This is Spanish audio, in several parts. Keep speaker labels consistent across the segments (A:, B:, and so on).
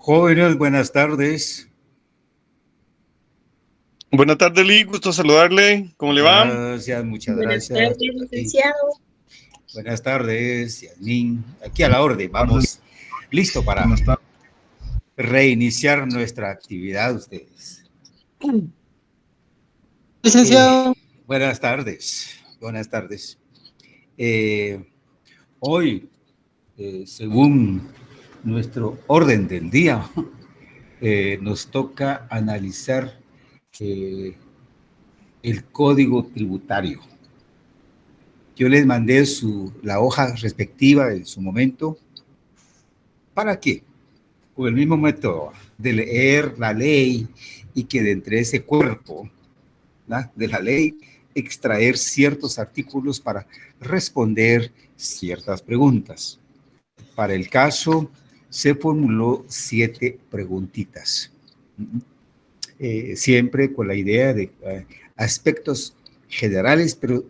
A: Jóvenes, buenas tardes.
B: Buenas tardes, Lee. Gusto saludarle. ¿Cómo le va?
A: Gracias, muchas
C: Buenas
A: gracias.
C: tardes,
A: Aquí.
C: licenciado.
A: Buenas tardes, Yasmín. Aquí a la orden. Vamos, listo para reiniciar nuestra actividad, ustedes.
C: Licenciado.
A: Buenas tardes. Buenas tardes. Hoy, según nuestro orden del día, nos toca analizar el código tributario. Yo les mandé la hoja respectiva en su momento. ¿Para qué? Con el mismo método de leer la ley y que de entre ese cuerpo, ¿no?, de la ley extraer ciertos artículos para responder ciertas preguntas. Para el caso, se formuló 7 preguntitas. Siempre con la idea de aspectos generales, pero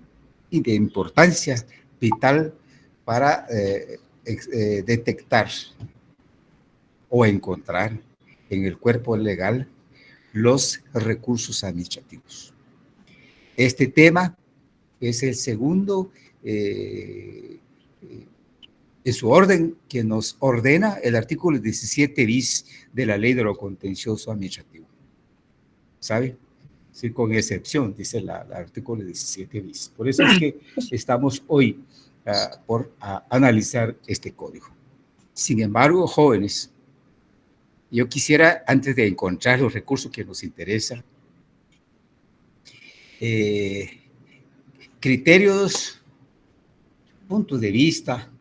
A: de importancia vital para detectar o encontrar en el cuerpo legal los recursos administrativos. Este tema es el segundo en su orden que nos ordena el artículo 17 bis de la Ley de lo Contencioso Administrativo. ¿Sabe? Sí, con excepción, dice el artículo 17 bis. Por eso es que estamos hoy por analizar este código. Sin embargo, jóvenes, yo quisiera, antes de encontrar los recursos que nos interesan, criterios, puntos de vista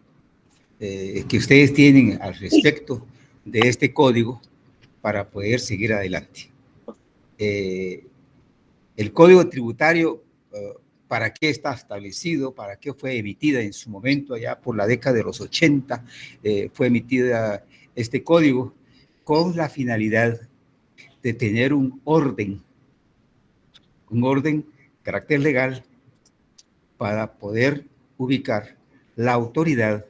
A: que ustedes tienen al respecto de este código para poder seguir adelante. El código tributario, ¿para qué está establecido? ¿Para qué fue emitida en su momento, allá por la década de los 80? Fue emitida este código con la finalidad de tener un orden de carácter legal para poder ubicar la autoridad,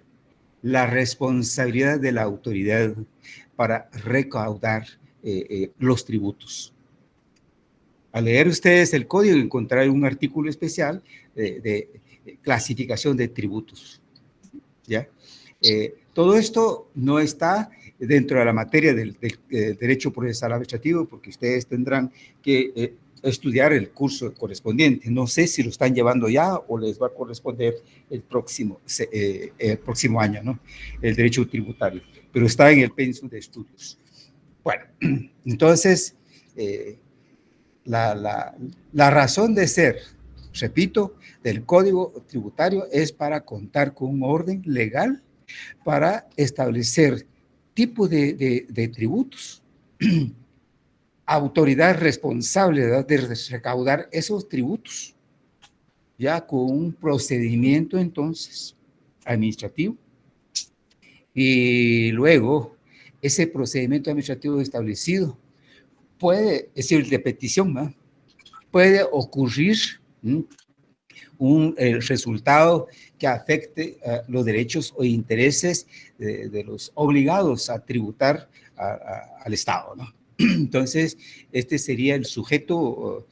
A: la responsabilidad de la autoridad para recaudar los tributos. Al leer ustedes el código encontrarán un artículo especial de clasificación de tributos, ¿ya? Todo esto no está dentro de la materia del derecho procesal administrativo, porque ustedes tendrán que estudiar el curso correspondiente. No sé si lo están llevando ya o les va a corresponder el próximo año, ¿no? El derecho tributario, pero está en el pensum de estudios. Bueno, entonces, la razón de ser, repito, del Código Tributario es para contar con un orden legal para establecer tipos de tributos, autoridad responsable de recaudar esos tributos, ya con un procedimiento entonces administrativo, y luego ese procedimiento administrativo establecido puede, es decir, de petición, ¿no?, puede ocurrir el resultado que afecte los derechos o intereses de los obligados a tributar al Estado, ¿no? Entonces, este sería el sujeto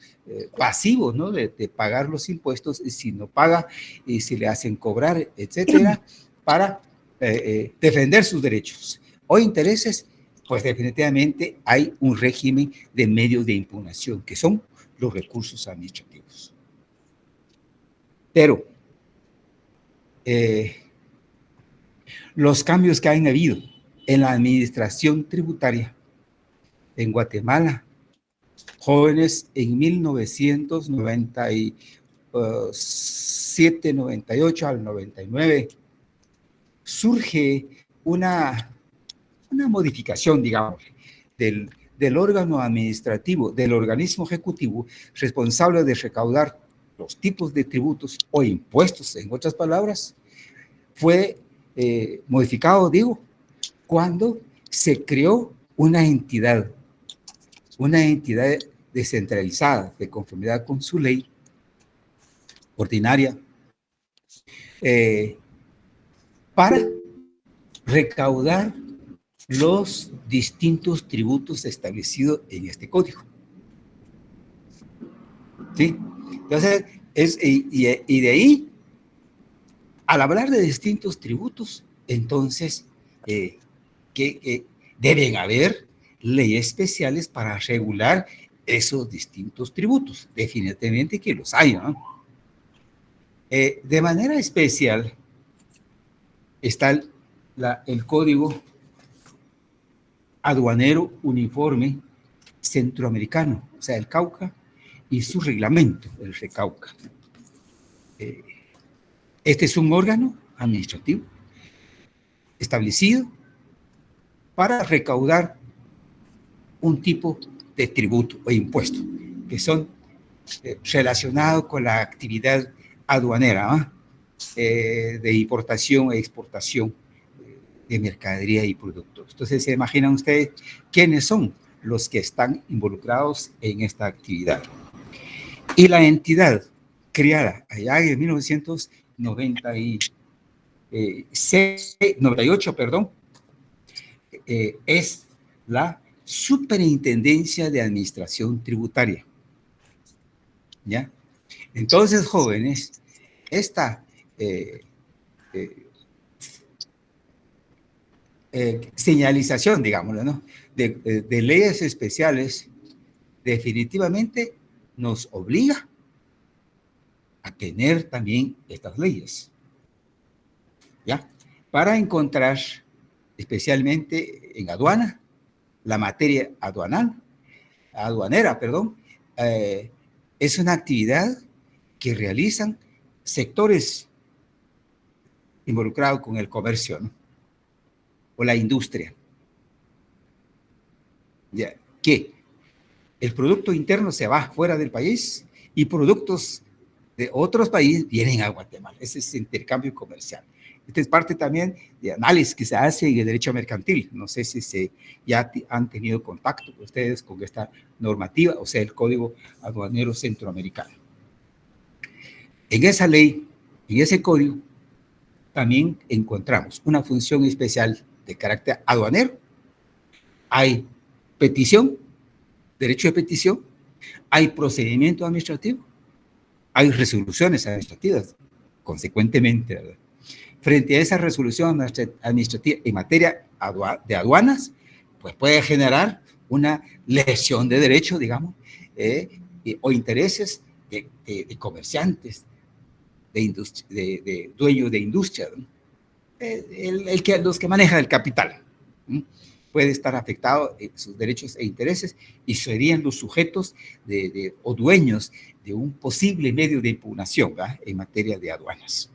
A: pasivo, ¿no?, de pagar los impuestos, y si no paga, y si le hacen cobrar, etcétera, para defender sus derechos o intereses, pues definitivamente hay un régimen de medios de impugnación, que son los recursos administrativos. Pero los cambios que han habido en la administración tributaria en Guatemala, jóvenes, en 1997, 98 al 99, surge una modificación, digamos, del órgano administrativo, del organismo ejecutivo responsable de recaudar los tipos de tributos o impuestos, en otras palabras, fue modificado, digo, cuando se creó una entidad descentralizada de conformidad con su ley ordinaria para recaudar los distintos tributos establecidos en este código. ¿Sí? Entonces, y de ahí, al hablar de distintos tributos, entonces, que deben haber leyes especiales para regular esos distintos tributos. Definitivamente que los hay, ¿no? De manera especial está el Código Aduanero Uniforme Centroamericano, o sea, el Cauca, y su reglamento, el RECAUCA. Este es un órgano administrativo establecido para recaudar un tipo de tributo o impuesto que son relacionados con la actividad aduanera, de importación e exportación de mercadería y productos. Entonces, ¿se imaginan ustedes quiénes son los que están involucrados en esta actividad? Y la entidad creada allá en 1998, es la Superintendencia de Administración Tributaria. ¿Ya? Entonces, jóvenes, esta señalización, digámoslo, ¿no?, de leyes especiales definitivamente nos obliga a tener también estas leyes, ¿ya? Para encontrar, especialmente en aduana, la materia aduanera, es una actividad que realizan sectores involucrados con el comercio, ¿no?, o la industria. ¿Ya? Que el Producto Interno se va fuera del país y productos de otros países vienen a Guatemala. Ese es intercambio comercial. Esta es parte también de análisis que se hace en el derecho mercantil. No sé si ya han tenido contacto ustedes con esta normativa, o sea, el Código Aduanero Centroamericano. En esa ley, en ese código, también encontramos una función especial de carácter aduanero. Hay petición, derecho de petición, hay procedimiento administrativo, hay resoluciones administrativas, consecuentemente, ¿verdad? Frente a esa resolución administrativa en materia de aduanas, pues puede generar una lesión de derecho, digamos, o intereses de comerciantes, de dueños de industria, ¿no? Los que manejan el capital, ¿no?, puede estar afectado sus derechos e intereses y serían los sujetos o dueños de un posible medio de impugnación, ¿verdad?, en materia de aduanas.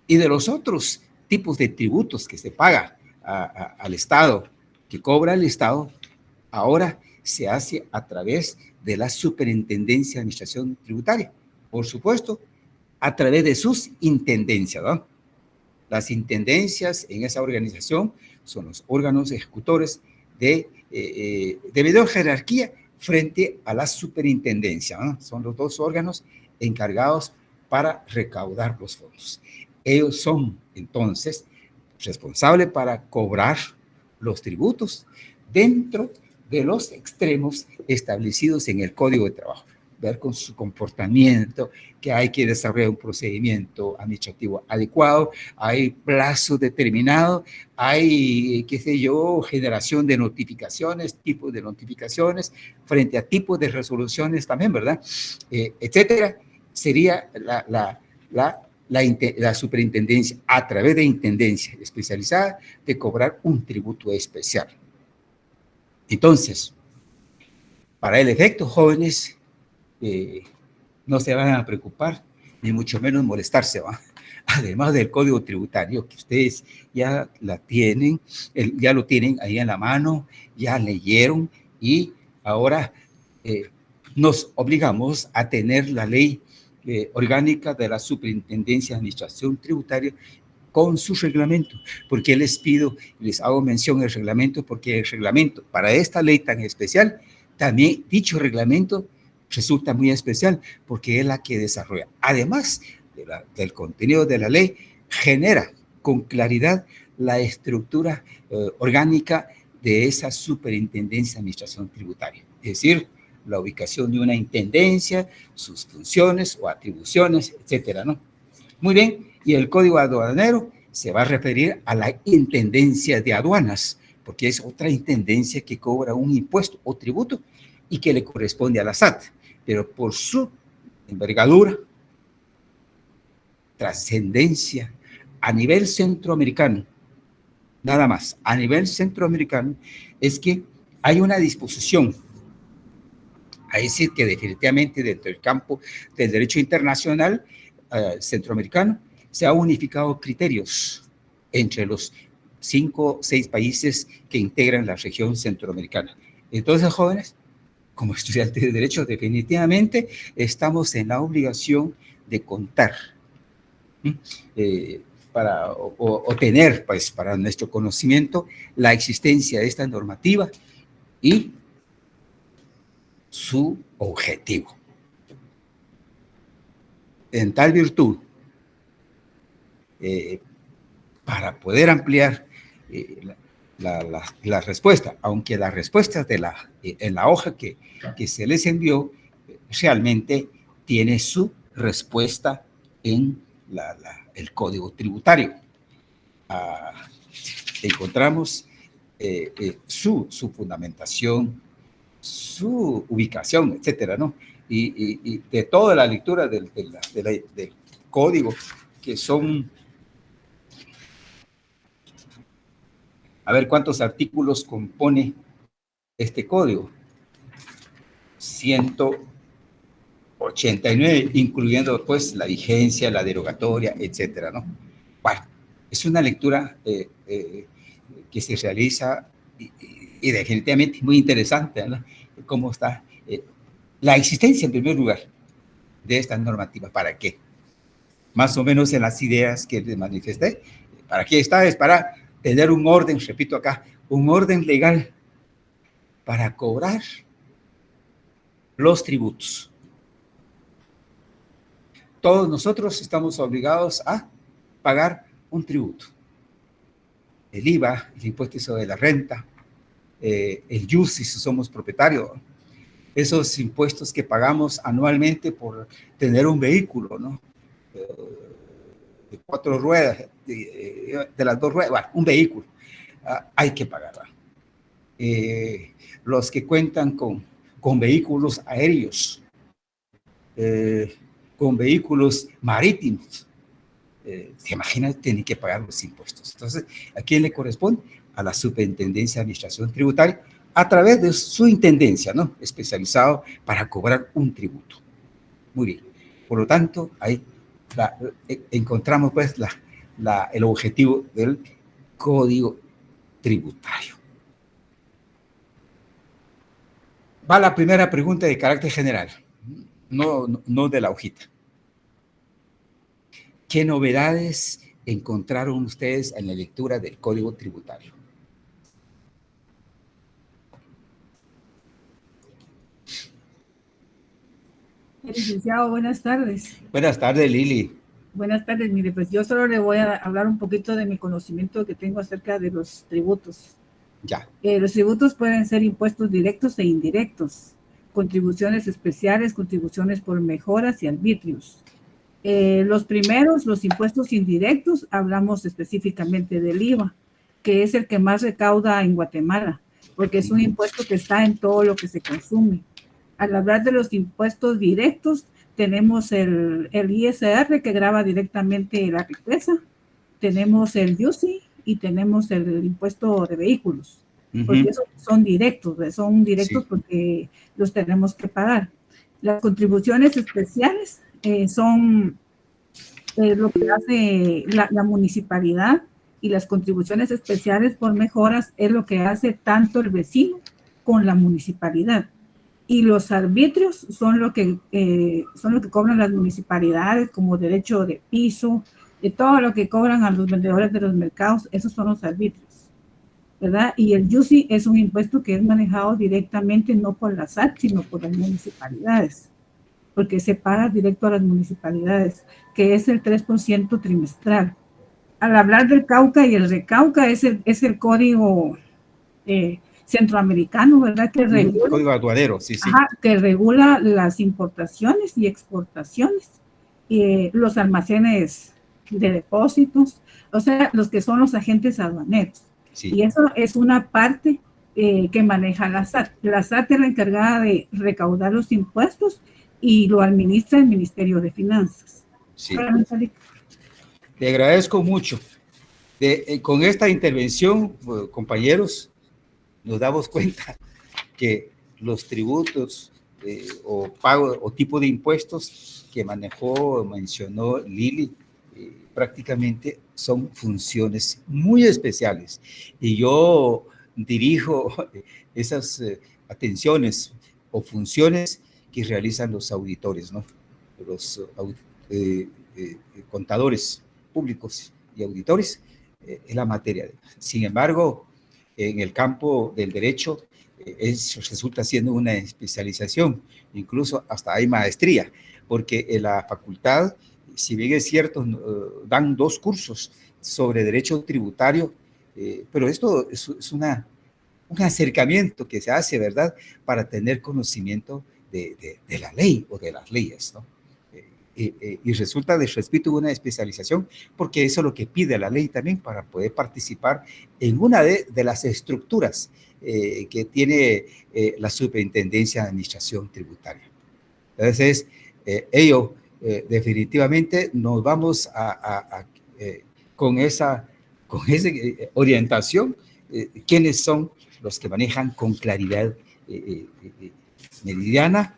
A: Y de los otros tipos de tributos que se paga al Estado, que cobra el Estado, ahora se hace a través de la Superintendencia de Administración Tributaria. Por supuesto, a través de sus intendencias, ¿no? Las intendencias en esa organización son los órganos ejecutores de mayor jerarquía frente a la superintendencia, ¿no? Son los dos órganos encargados para recaudar los fondos. Ellos son, entonces, responsables para cobrar los tributos dentro de los extremos establecidos en el Código de Trabajo. Ver con su comportamiento, que hay que desarrollar un procedimiento administrativo adecuado, hay plazo determinado, hay, qué sé yo, generación de notificaciones, tipos de notificaciones, frente a tipos de resoluciones también, ¿verdad? Etcétera. Sería la superintendencia, a través de intendencia especializada, de cobrar un tributo especial. Entonces, para el efecto, jóvenes, no se van a preocupar, ni mucho menos molestarse, ¿va? Además del Código Tributario, que ustedes ya la tienen, ya lo tienen ahí en la mano, ya leyeron, y ahora nos obligamos a tener la ley orgánica de la Superintendencia de Administración Tributaria con su reglamento. Porque les pido, les hago mención del reglamento, porque el reglamento para esta ley tan especial, también dicho reglamento resulta muy especial, porque es la que desarrolla, además del contenido de la ley, genera con claridad la estructura orgánica de esa Superintendencia de Administración Tributaria. Es decir, la ubicación de una intendencia, sus funciones o atribuciones, etcétera, ¿no? Muy bien, y el Código Aduanero se va a referir a la Intendencia de Aduanas, porque es otra intendencia que cobra un impuesto o tributo y que le corresponde a la SAT, pero por su envergadura, trascendencia a nivel centroamericano, nada más, a nivel centroamericano, es que hay una disposición a decir que definitivamente dentro del campo del derecho internacional centroamericano se han unificado criterios entre los 5 o 6 países que integran la región centroamericana. Entonces, jóvenes, como estudiantes de derecho, definitivamente estamos en la obligación de contar o tener, pues, para nuestro conocimiento, la existencia de esta normativa y su objetivo. En tal virtud, para poder ampliar la respuesta, aunque las respuestas en la hoja que se les envió realmente tiene su respuesta en el Código Tributario. Encontramos su fundamentación, su ubicación, etcétera, ¿no? Y de toda la lectura del código, que son, a ver cuántos artículos compone este código, 189, incluyendo pues la vigencia, la derogatoria, etcétera, ¿no? Bueno, es una lectura que se realiza y definitivamente muy interesante, ¿no? Cómo está la existencia, en primer lugar, de estas normativas. ¿Para qué? Más o menos en las ideas que les manifesté. ¿Para qué está? Es para tener un orden, repito acá, un orden legal para cobrar los tributos. Todos nosotros estamos obligados a pagar un tributo. El IVA, el impuesto sobre la renta, el IUSI si somos propietarios, esos impuestos que pagamos anualmente por tener un vehículo, ¿no? De 4 ruedas, de las 2 ruedas, bueno, un vehículo, hay que pagar. Los que cuentan con vehículos aéreos, con vehículos marítimos, se imaginan, tienen que pagar los impuestos. Entonces, ¿a quién le corresponde? A la Superintendencia de Administración Tributaria, a través de su intendencia, ¿no? Especializado para cobrar un tributo. Muy bien. Por lo tanto, ahí encontramos pues el objetivo del Código Tributario. Va la primera pregunta de carácter general, no de la hojita. ¿Qué novedades encontraron ustedes en la lectura del Código Tributario?
C: Licenciado, buenas tardes.
A: Buenas tardes, Lili.
C: Buenas tardes, mire, pues yo solo le voy a hablar un poquito de mi conocimiento que tengo acerca de los tributos.
A: Ya.
C: Los tributos pueden ser impuestos directos e indirectos, contribuciones especiales, contribuciones por mejoras y arbitrios. Los primeros, los impuestos indirectos, hablamos específicamente del IVA, que es el que más recauda en Guatemala, porque es un impuesto que está en todo lo que se consume. Al hablar de los impuestos directos, tenemos el ISR que grava directamente la riqueza, tenemos el IUSI y tenemos el impuesto de vehículos, porque esos son directos sí, porque los tenemos que pagar. Las contribuciones especiales son lo que hace la municipalidad, y las contribuciones especiales por mejoras es lo que hace tanto el vecino con la municipalidad. Y los arbitrios son lo que cobran las municipalidades, como derecho de piso, de todo lo que cobran a los vendedores de los mercados, esos son los arbitrios, ¿verdad? Y el IUSI es un impuesto que es manejado directamente no por la SAT, sino por las municipalidades, porque se paga directo a las municipalidades, que es el 3% trimestral. al hablar del Cauca y el Recauca, es el código centroamericano, ¿verdad? Que regula,
A: código aduanero, sí, sí.
C: ajá, que regula las importaciones y exportaciones, los almacenes de depósitos, o sea, los que son los agentes aduaneros. Sí. Y eso es una parte que maneja la SAT. La SAT es la encargada de recaudar los impuestos y lo administra el Ministerio de Finanzas.
A: Sí. Te agradezco mucho. Con esta intervención, compañeros, nos damos cuenta que los tributos o pago o tipo de impuestos que mencionó Lili, prácticamente son funciones muy especiales. Y yo dirijo esas atenciones o funciones que realizan los auditores, ¿no? Los contadores públicos y auditores en la materia. Sin embargo, en el campo del derecho resulta siendo una especialización, incluso hasta hay maestría, porque en la facultad, si bien es cierto, dan 2 cursos sobre derecho tributario, pero esto es un acercamiento que se hace, ¿verdad?, para tener conocimiento de la ley o de las leyes, ¿no? Y resulta, les repito, una especialización, porque eso es lo que pide la ley también para poder participar en una de las estructuras que tiene la Superintendencia de Administración Tributaria. Entonces, definitivamente nos vamos con esa orientación, quiénes son los que manejan con claridad meridiana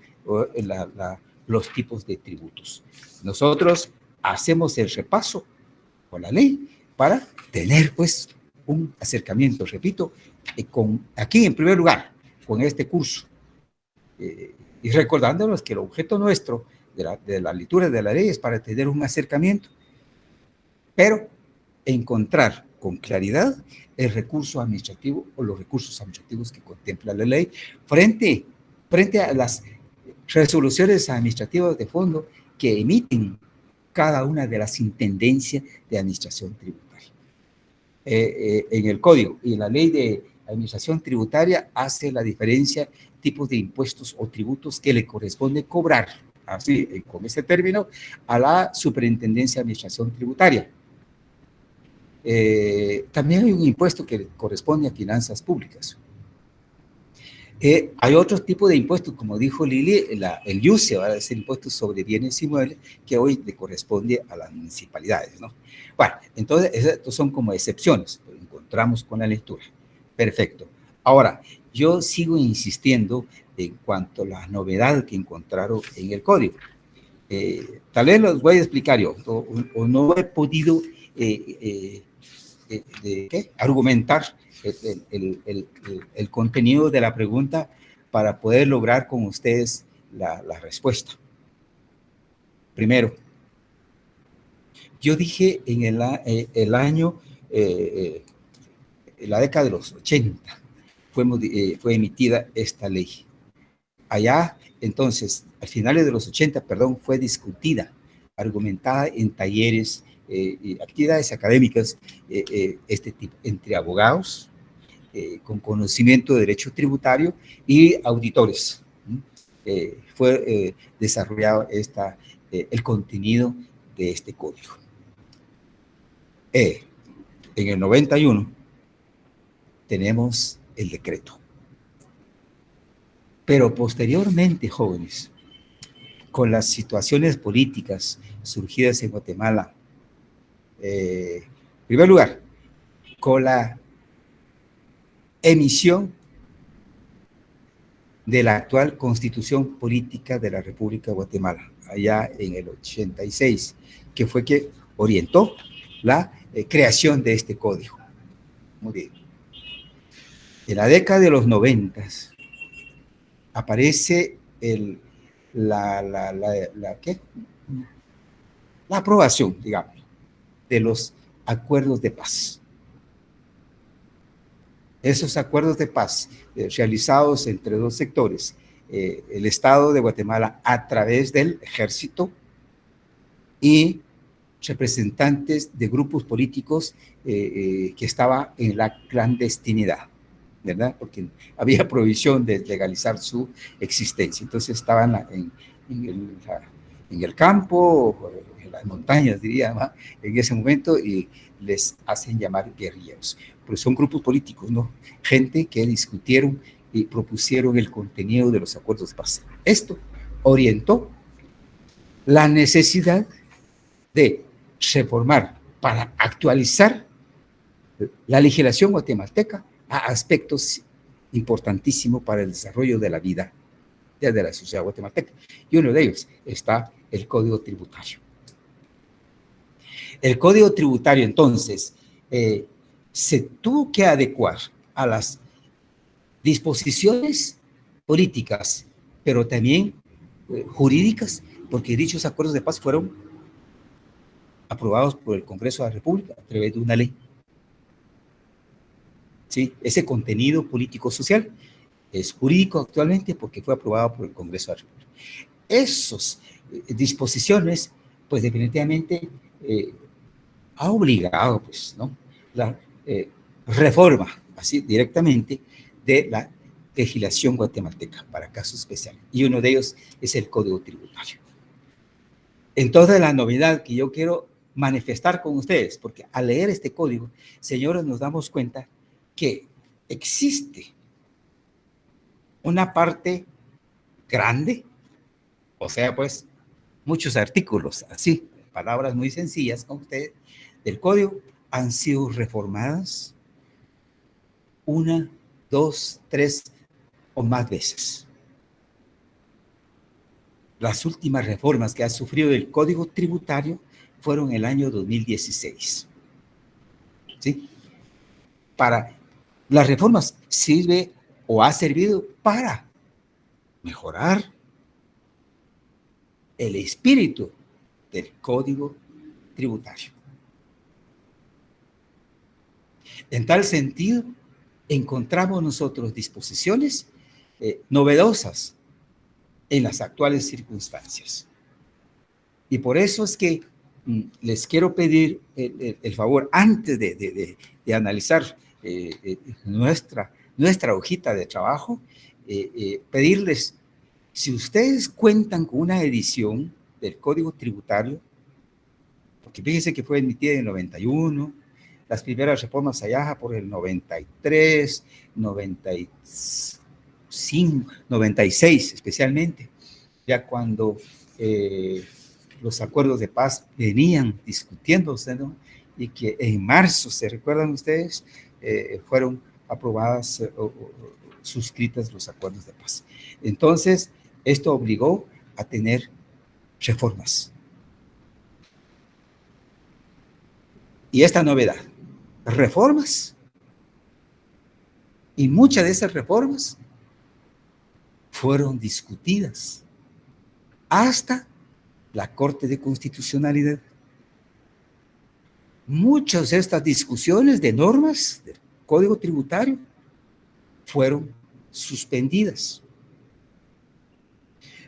A: los tipos de tributos. Nosotros hacemos el repaso con la ley para tener, pues, un acercamiento, repito, aquí en primer lugar, con este curso, y recordándonos que el objeto nuestro de la lectura de la ley es para tener un acercamiento, pero encontrar con claridad el recurso administrativo o los recursos administrativos que contempla la ley frente a las resoluciones administrativas de fondo que emiten cada una de las intendencias de administración tributaria. En el código y en la ley de administración tributaria hace la diferencia tipos de impuestos o tributos que le corresponde cobrar, así con ese término, a la Superintendencia de Administración Tributaria. También hay un impuesto que corresponde a finanzas públicas. Hay otro tipo de impuestos, como dijo Lili, el IUSE, ¿verdad? Es el impuesto sobre bienes inmuebles que hoy le corresponde a las municipalidades, ¿no? Bueno, entonces, estos son como excepciones, lo encontramos con la lectura. Perfecto. Ahora, yo sigo insistiendo en cuanto a la novedad que encontraron en el código. Tal vez los voy a explicar yo, o no he podido argumentar el contenido de la pregunta para poder lograr con ustedes la respuesta. Primero, yo dije en el año, en la década de los 80, fue emitida esta ley. Allá, entonces, a finales de los 80, perdón, fue discutida, argumentada en talleres y actividades académicas, este tipo, entre abogados, con conocimiento de derecho tributario y auditores. Fue desarrollado el contenido de este código. En el 91 tenemos el decreto. Pero posteriormente, jóvenes, con las situaciones políticas surgidas en Guatemala, en primer lugar, con la emisión de la actual Constitución Política de la República de Guatemala, allá en el 86, que fue que orientó la creación de este código. Muy bien. En la década de los 90 aparece la aprobación, digamos, de los acuerdos de paz. Esos acuerdos de paz realizados entre 2 sectores, el Estado de Guatemala a través del Ejército y representantes de grupos políticos que estaban en la clandestinidad, ¿verdad? Porque había prohibición de legalizar su existencia. Entonces estaban en el campo, en las montañas, diría, ¿no?, en ese momento, y les hacen llamar guerrilleros. Pero son grupos políticos, ¿no? Gente que discutieron y propusieron el contenido de los acuerdos de paz. Esto orientó la necesidad de reformar para actualizar la legislación guatemalteca a aspectos importantísimos para el desarrollo de la vida de la sociedad guatemalteca. Y uno de ellos está el Código Tributario. El Código Tributario, entonces, se tuvo que adecuar a las disposiciones políticas, pero también jurídicas, porque dichos acuerdos de paz fueron aprobados por el Congreso de la República a través de una ley. ¿Sí? Ese contenido político-social es jurídico actualmente porque fue aprobado por el Congreso de la República. Esas disposiciones, pues definitivamente ha obligado, pues, ¿no?, la reforma, así directamente, de la legislación guatemalteca para casos especiales. Y uno de ellos es el Código Tributario. Entonces, la novedad que yo quiero manifestar con ustedes, porque al leer este código, señores, nos damos cuenta que existe una parte grande, o sea, pues, muchos artículos, así, palabras muy sencillas con ustedes, del código, han sido reformadas 1, 2, 3 o más veces. Las últimas reformas que ha sufrido el Código Tributario fueron en el año 2016. ¿Sí? Para las reformas sirve o ha servido para mejorar el espíritu del Código Tributario. En tal sentido, encontramos nosotros disposiciones novedosas en las actuales circunstancias. Y por eso es que les quiero pedir el favor, antes de analizar nuestra hojita de trabajo, pedirles, si ustedes cuentan con una edición del Código Tributario, porque fíjense que fue emitida en el 91, las primeras reformas allá por el 93, 95, 96 especialmente, ya cuando los acuerdos de paz venían discutiéndose, ¿no?, y que en marzo, ¿se recuerdan ustedes?, fueron aprobadas o suscritas los acuerdos de paz. Entonces, esto obligó a tener reformas. Y esta novedad, reformas, y muchas de esas reformas fueron discutidas hasta la Corte de Constitucionalidad. Muchas de estas discusiones de normas del Código Tributario fueron suspendidas.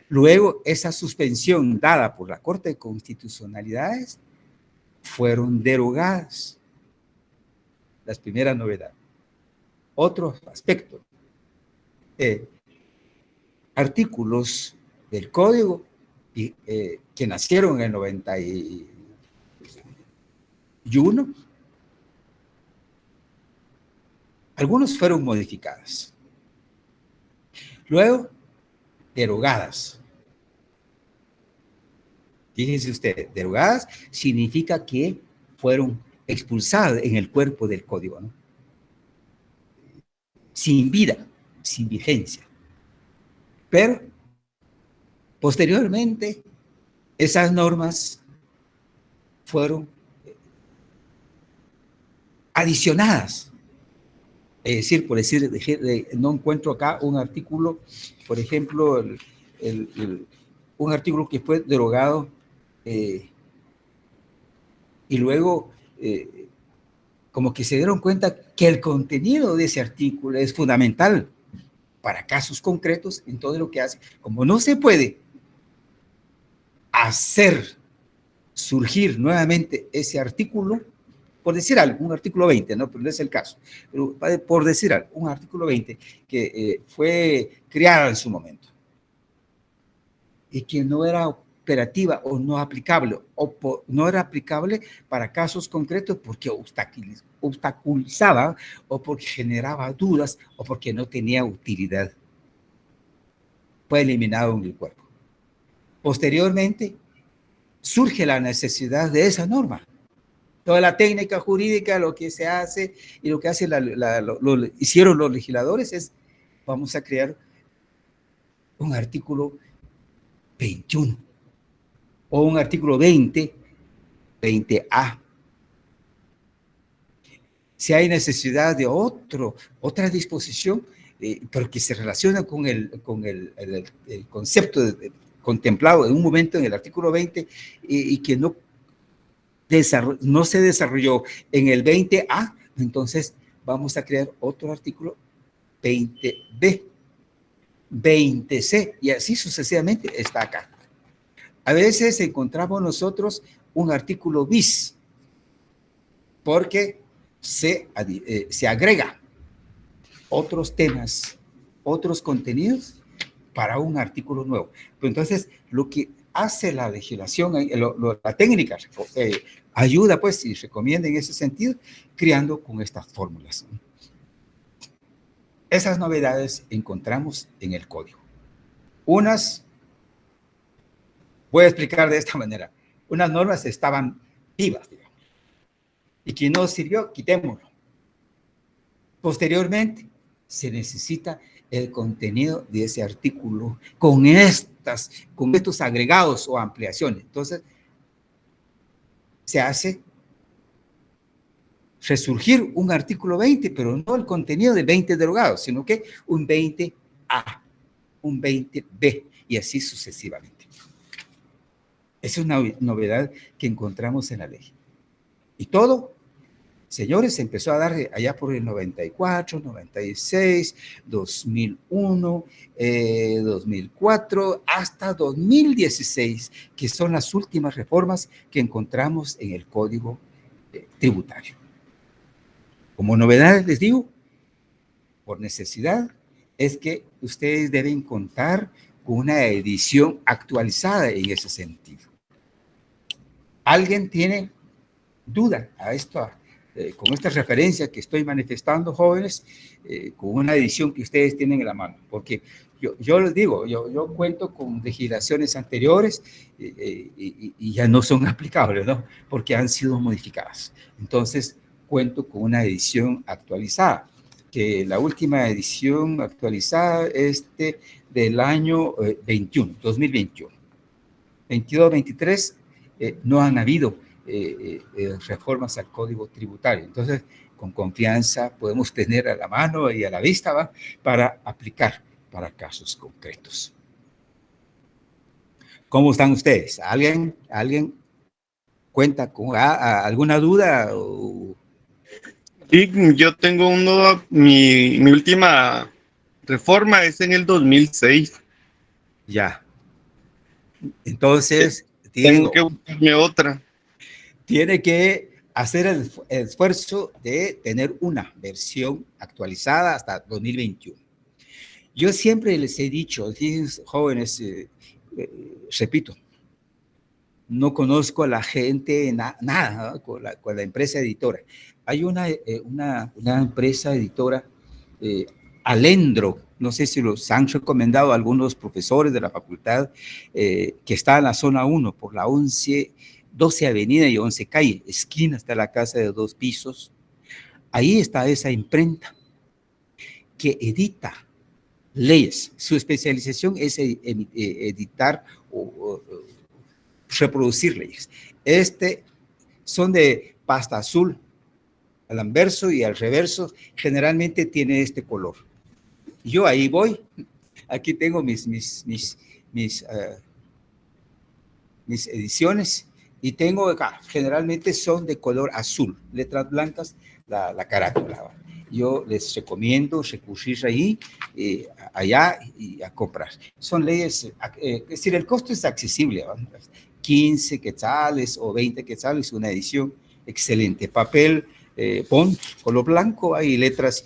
A: Luego, esa suspensión dada por la Corte de Constitucionalidades fueron derogadas. Las primeras novedades. Otro aspecto, artículos del Código que nacieron en el 91, algunos fueron modificadas, luego derogadas. Fíjense ustedes, derogadas significa que fueron expulsadas en el cuerpo del código, ¿no?, sin vida, sin vigencia. Pero posteriormente esas normas fueron adicionadas. Es decir, por decir, no encuentro acá un artículo, por ejemplo, un artículo que fue derogado y luego como que se dieron cuenta que el contenido de ese artículo es fundamental para casos concretos en todo lo que hace. Como no se puede hacer surgir nuevamente ese artículo, por decir algo, un artículo 20, ¿no? Pero no es el caso, pero por decir algo, un artículo 20 que fue creado en su momento y que no era operativa o no aplicable, no era aplicable para casos concretos porque obstaculizaba o porque generaba dudas o porque no tenía utilidad. Fue eliminado en el cuerpo. Posteriormente, surge la necesidad de esa norma. Toda la técnica jurídica, lo que se hace y lo que hace hicieron los legisladores es, vamos a crear un artículo 21 o un artículo 20A. Si hay necesidad de otra disposición, pero que se relaciona con el concepto contemplado en un momento en el artículo 20 y que no se desarrolló en el 20A, entonces vamos a crear otro artículo 20B, 20C, y así sucesivamente está acá. A veces encontramos nosotros un artículo bis, porque se agrega otros temas, otros contenidos para un artículo nuevo. Pero entonces, lo que hace la legislación, la técnica, ayuda pues y recomienda en ese sentido, creando con estas fórmulas. Esas novedades encontramos en el código. Unas, voy a explicar de esta manera, unas normas estaban vivas, digamos, y que no sirvió, quitémoslo. Posteriormente, se necesita el contenido de ese artículo con estos agregados o ampliaciones. Entonces, se hace resurgir un artículo 20, pero no el contenido de 20 derogados, sino que un 20A, un 20B, y así sucesivamente. Esa es una novedad que encontramos en la ley. Y todo, señores, se empezó a dar allá por el 94, 96, 2001, 2004, hasta 2016, que son las últimas reformas que encontramos en el Código Tributario. Como novedades, les digo, por necesidad, es que ustedes deben contar con una edición actualizada en ese sentido. ¿Alguien tiene duda a esto? Con esta referencia que estoy manifestando, jóvenes, con una edición que ustedes tienen en la mano, porque yo les digo, yo cuento con legislaciones anteriores y ya no son aplicables, ¿no? Porque han sido modificadas. Entonces, cuento con una edición actualizada, que la última edición actualizada es del año 2021. 22, 23, no han habido reformas al Código Tributario. Entonces, con confianza podemos tener a la mano y a la vista, ¿va?, para aplicar para casos concretos. ¿Cómo están ustedes? ¿Alguien cuenta con alguna duda?
B: Sí, yo tengo uno, mi última reforma es en el 2006.
A: Ya. Entonces,
B: tengo que buscarme otra.
A: Tiene que hacer el esfuerzo de tener una versión actualizada hasta 2021. Yo siempre les he dicho, jóvenes, repito, no conozco a la gente, nada, ¿no?, con la empresa editora. Hay una empresa editora, Alendro, no sé si los han recomendado algunos profesores de la facultad, que está en la zona 1, por la 12 Avenida y 11 Calle, esquina está la casa de 2 pisos. Ahí está esa imprenta que edita leyes. Su especialización es editar o reproducir leyes. Son de pasta azul, al anverso y al reverso, generalmente tiene este color. Yo ahí voy, aquí tengo mis ediciones, y tengo acá, generalmente son de color azul, letras blancas, la carátula. Yo les recomiendo recurrir ahí, allá y a comprar. Son leyes, es decir, el costo es accesible, ¿no? 15 quetzales o 20 quetzales, una edición excelente. Papel, bond, color blanco, hay letras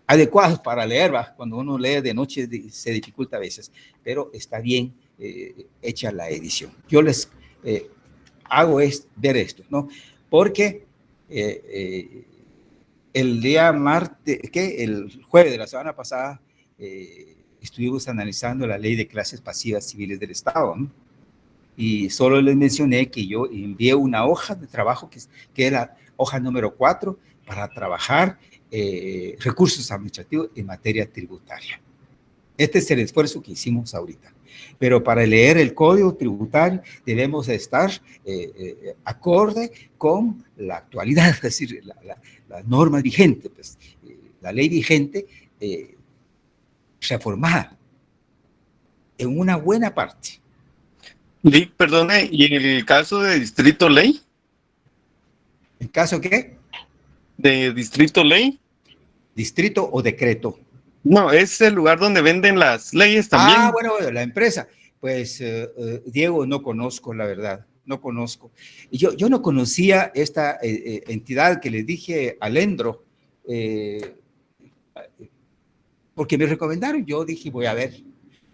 A: adecuadas para leer, ¿va? Cuando uno lee de noche se dificulta a veces, pero está bien hecha la edición. Yo les hago ver esto, ¿no? Porque el día martes, el jueves de la semana pasada, estuvimos analizando la ley de clases pasivas civiles del Estado, ¿no? Y solo les mencioné que yo envié una hoja de trabajo que era hoja número 4 para trabajar recursos administrativos en materia tributaria. Este es el esfuerzo que hicimos ahorita. Pero para leer el código tributario debemos estar acorde con la actualidad, es decir, la norma vigente, pues, la ley vigente reformada en una buena parte.
B: Perdone, ¿y en el caso de Distrito Ley?
A: ¿En caso qué?
B: ¿De Distrito Ley?
A: ¿Distrito o decreto?
B: No, es el lugar donde venden las leyes también.
A: Ah, bueno, la empresa. Pues, Diego, no conozco, la verdad, no conozco. Yo no conocía esta entidad que les dije, Alendro, porque me recomendaron, yo dije, voy a ver,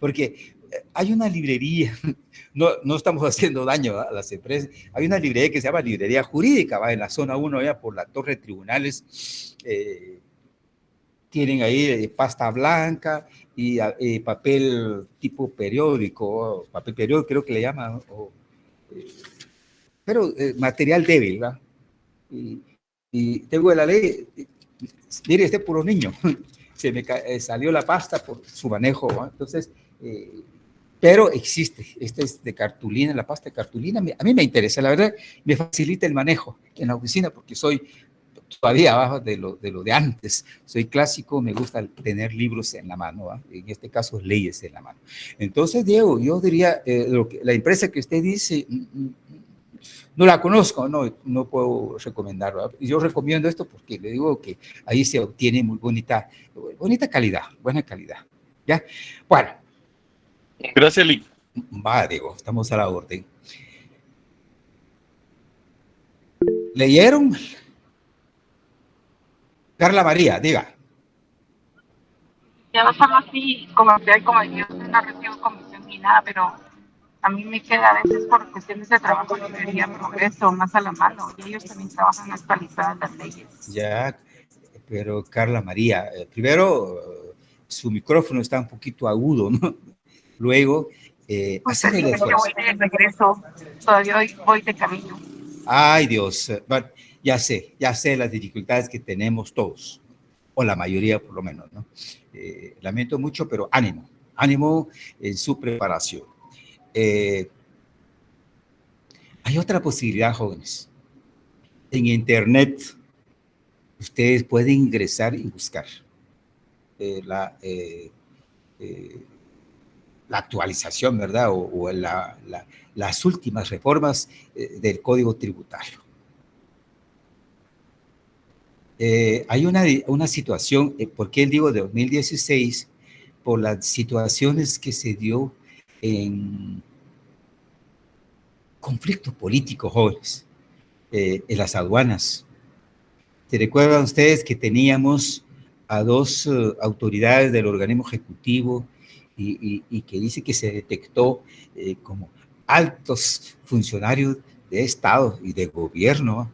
A: porque hay una librería, no estamos haciendo daño a las empresas, hay una librería que se llama Librería Jurídica, va en la zona 1, allá por la Torre de Tribunales, tienen ahí pasta blanca y papel tipo periódico, papel periódico creo que le llaman, pero material débil, ¿verdad? Y tengo la ley, mire, este puro niño, se me salió la pasta por su manejo, ¿no? Entonces, pero existe, este es de cartulina, la pasta de cartulina, a mí me interesa, la verdad, me facilita el manejo en la oficina porque soy todavía abajo de lo de antes, soy clásico, me gusta tener libros en la mano, ¿va? En este caso leyes en la mano. Entonces, Diego, yo diría, la empresa que usted dice, no la conozco, no puedo recomendar, ¿verdad? Yo recomiendo esto porque le digo que ahí se obtiene muy bonita calidad, buena calidad, ¿ya? Bueno.
B: Gracias, Lee.
A: Va, Diego, estamos a la orden. ¿Leyeron? Carla María, diga.
D: Ya no solo así, como que hay como yo no recibo comisión ni nada, pero a mí me queda a veces por cuestiones de trabajo librería Progreso más a la mano, y ellos también trabajan actualizadas las leyes.
A: Ya, pero Carla María, primero su micrófono está un poquito agudo, ¿no? Luego, hacer el esfuerzo.
D: Voy de regreso, todavía voy de camino.
A: Ay, Dios, ya sé las dificultades que tenemos todos, o la mayoría por lo menos, ¿no? Lamento mucho, pero ánimo en su preparación. Hay otra posibilidad, jóvenes. En Internet, ustedes pueden ingresar y buscar la actualización, una o las últimas reformas del Código Tributario. Hay una situación, ¿por qué digo de 2016? Por las situaciones que se dio en conflicto político, jóvenes, en las aduanas. ¿Se recuerdan ustedes que teníamos a dos autoridades del organismo ejecutivo y que dice que se detectó como altos funcionarios de Estado y de gobierno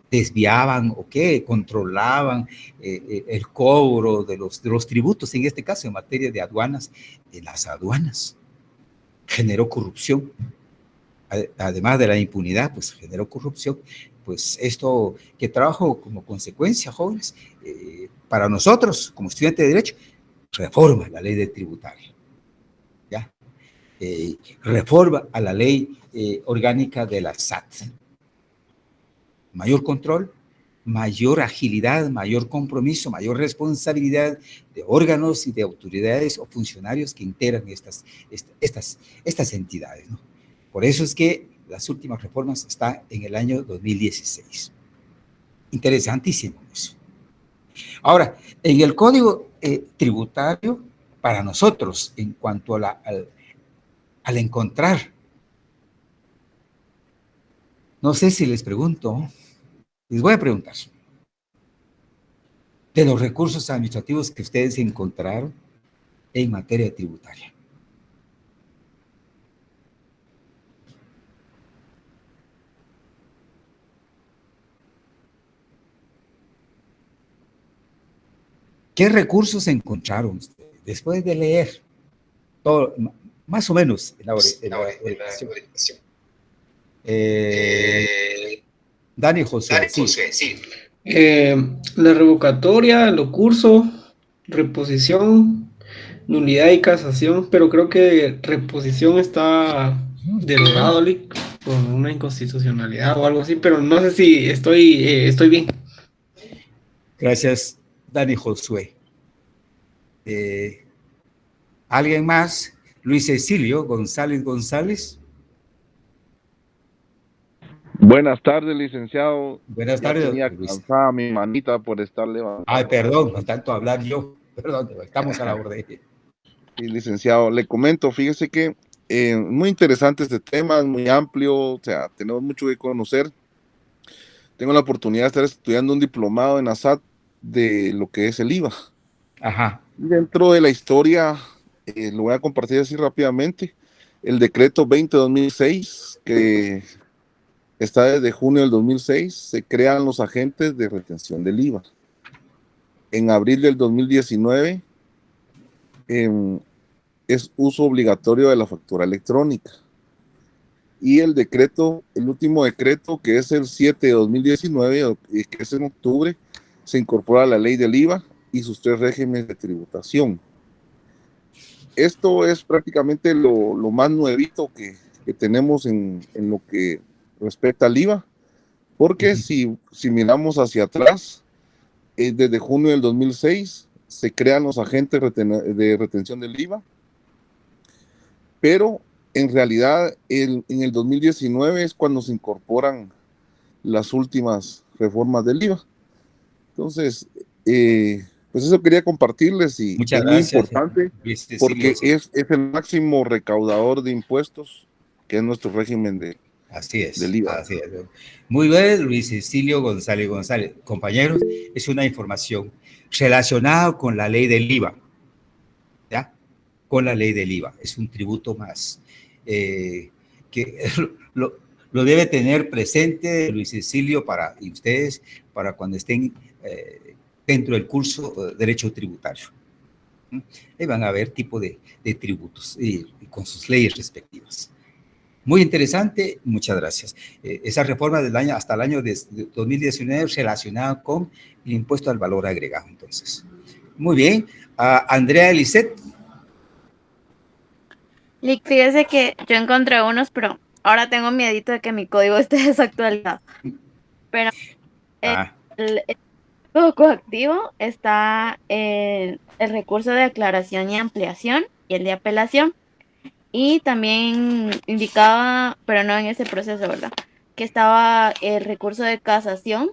A: desviaban o qué, controlaban el cobro de los tributos, en este caso en materia de aduanas, en las aduanas? Generó corrupción. Además de la impunidad, pues generó corrupción. Pues esto que trajo como consecuencia, jóvenes, para nosotros, como estudiantes de Derecho, reforma la ley de tributario, ¿ya? Reforma a la ley orgánica de la SAT. Mayor control, mayor agilidad, mayor compromiso, mayor responsabilidad de órganos y de autoridades o funcionarios que integran estas entidades, ¿no? Por eso es que las últimas reformas están en el año 2016. Interesantísimo eso. Ahora, en el Código Tributario, para nosotros, en cuanto a al encontrar, no sé si les pregunto, les voy a preguntar, de los recursos administrativos que ustedes encontraron en materia tributaria. ¿Qué recursos encontraron ustedes después de leer todo, más o menos en la orientación? Dani Josué, sí.
E: La revocatoria, lo curso, reposición, nulidad y casación, pero creo que reposición está derogado, Lick, por una inconstitucionalidad o algo así, pero no sé si estoy bien.
A: Gracias, Dani Josué. ¿Alguien más? Luis Cecilio González.
F: Buenas tardes, licenciado.
A: Buenas
F: Ya
A: tardes,
F: tenía
A: Luis.
F: cansada mi manita por estar levantando.
A: Ay, perdón, por tanto hablar yo. Perdón, estamos a la orden.
F: Sí, licenciado, le comento, fíjese que muy interesante este tema, es muy amplio, o sea, tenemos mucho que conocer. Tengo la oportunidad de estar estudiando un diplomado en ASAT de lo que es el IVA.
A: Ajá.
F: Dentro de la historia, lo voy a compartir así rápidamente, el decreto 20-2006, que está desde junio del 2006, se crean los agentes de retención del IVA. En abril del 2019 es uso obligatorio de la factura electrónica. Y el decreto, el último decreto, que es el 7 de 2019, que es en octubre, se incorpora a la ley del IVA y sus 3 regímenes de tributación. Esto es prácticamente lo más nuevito que tenemos en lo que respecta al IVA, porque si miramos hacia atrás, desde junio del 2006 se crean los agentes de retención del IVA, pero en realidad en el 2019 es cuando se incorporan las últimas reformas del IVA. Entonces, pues eso quería compartirles y
A: muchas
F: es
A: gracias,
F: muy importante porque
A: sí.
F: es el máximo recaudador de impuestos que es nuestro régimen del IVA.
A: Así es. Muy bien, Luis Cecilio González. Compañeros, es una información relacionada con la ley del IVA, ¿ya? Con la ley del IVA. Es un tributo más que lo debe tener presente Luis Cecilio y ustedes para cuando estén dentro del curso Derecho Tributario. Ahí van a ver tipo de tributos y con sus leyes respectivas. Muy interesante, muchas gracias. Esa reforma hasta el año de 2019 relacionada con el impuesto al valor agregado, entonces. Muy bien. Andrea Elisette.
G: Lick, fíjese que yo encontré unos, pero ahora tengo miedito de que mi código esté desactualizado. Pero el coactivo está en el recurso de aclaración y ampliación y el de apelación. Y también indicaba, pero no en ese proceso, ¿verdad? Que estaba el recurso de casación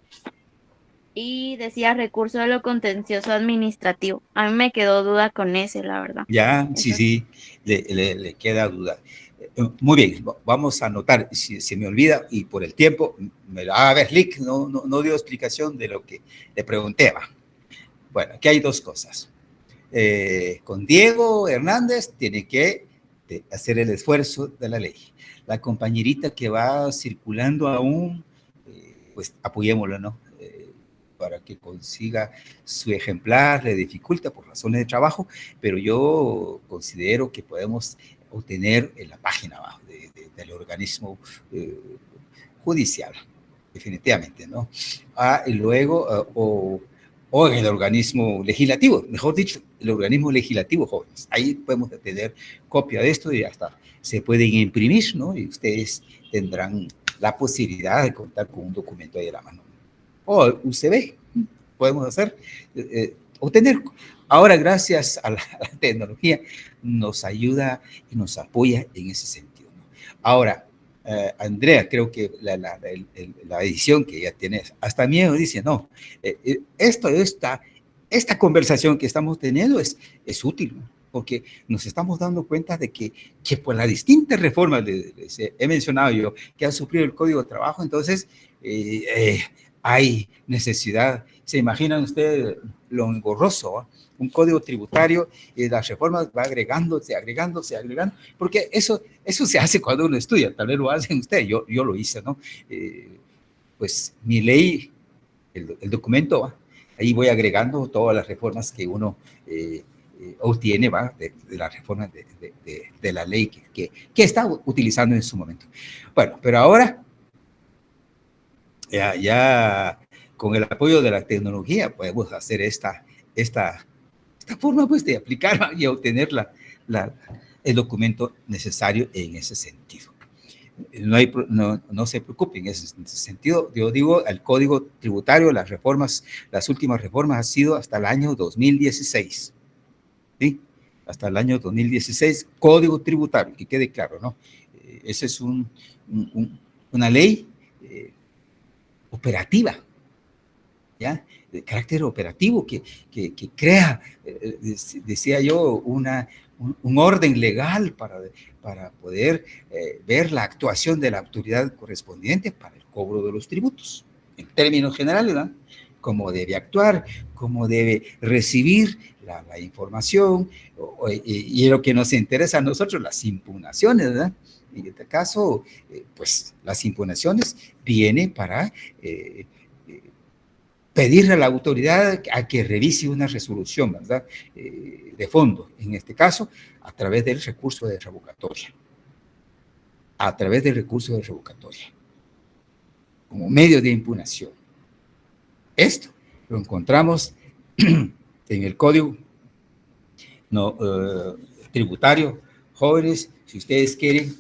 G: y decía recurso de lo contencioso administrativo. A mí me quedó duda con ese, la verdad.
A: Ya,
G: Entonces,
A: sí, le queda duda. Muy bien, vamos a anotar, si se me olvida y por el tiempo, a ver, Lick no dio explicación de lo que le pregunté. Bueno, aquí hay 2 cosas. Con Diego Hernández tiene que hacer el esfuerzo de la ley. La compañerita que va circulando aún, pues apoyémosla, ¿no? Para que consiga su ejemplar, le dificulta por razones de trabajo, pero yo considero que podemos obtener en la página abajo del organismo judicial, definitivamente, ¿no? Y luego, o en el organismo legislativo, mejor dicho, el organismo legislativo, jóvenes. Ahí podemos tener copia de esto y hasta se pueden imprimir, ¿no? Y ustedes tendrán la posibilidad de contar con un documento ahí a la mano. O UCB, podemos hacer, obtener. Ahora, gracias a la tecnología, nos ayuda y nos apoya en ese sentido, ¿no? Ahora, Andrea, creo que la edición que ya tienes, hasta miedo dice, no, esta conversación que estamos teniendo es útil, ¿no? porque nos estamos dando cuenta de que por las distintas reformas, he mencionado yo, que ha sufrido el Código de Trabajo, entonces hay necesidad. ¿Se imaginan ustedes lo engorroso? Un código tributario y las reformas va agregándose, porque eso se hace cuando uno estudia, tal vez lo hacen ustedes, yo lo hice, ¿no? Pues mi ley, el documento, ahí voy agregando todas las reformas que uno obtiene, de las reformas de la ley que está utilizando en su momento. Bueno, pero ahora, ya con el apoyo de la tecnología podemos hacer esta forma pues de aplicar y obtener el documento necesario en ese sentido. No se preocupen en ese sentido. Yo digo, el Código Tributario, las últimas reformas han sido hasta el año 2016. ¿Sí? Hasta el año 2016, Código Tributario, que quede claro, ¿no? Esa es una ley operativa, ¿ya? De carácter operativo que crea, decía yo, un orden legal para poder ver la actuación de la autoridad correspondiente para el cobro de los tributos. En términos generales, ¿no? Cómo debe actuar, cómo debe recibir la información, y lo que nos interesa a nosotros, las impugnaciones, ¿verdad? En este caso, pues las impugnaciones vienen para pedirle a la autoridad a que revise una resolución, ¿verdad? De fondo, en este caso, a través del recurso de revocatoria. A través del recurso de revocatoria. Como medio de impugnación. Esto lo encontramos en el Código Tributario. Jóvenes, si ustedes quieren,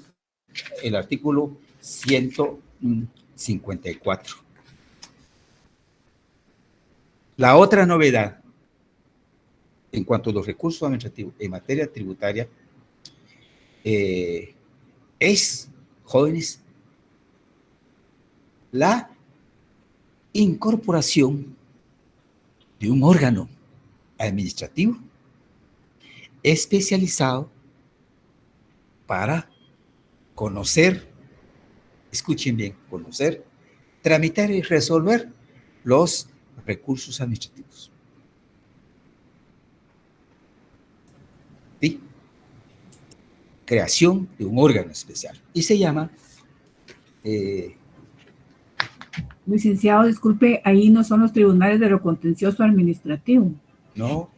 A: el artículo 154. La otra novedad en cuanto a los recursos administrativos en materia tributaria es, jóvenes, la incorporación de un órgano administrativo especializado para conocer, escuchen bien, conocer, tramitar y resolver los recursos administrativos. ¿Sí? Creación de un órgano especial. Y se llama...
C: Licenciado, disculpe, ahí no son los tribunales de lo contencioso administrativo.
A: No,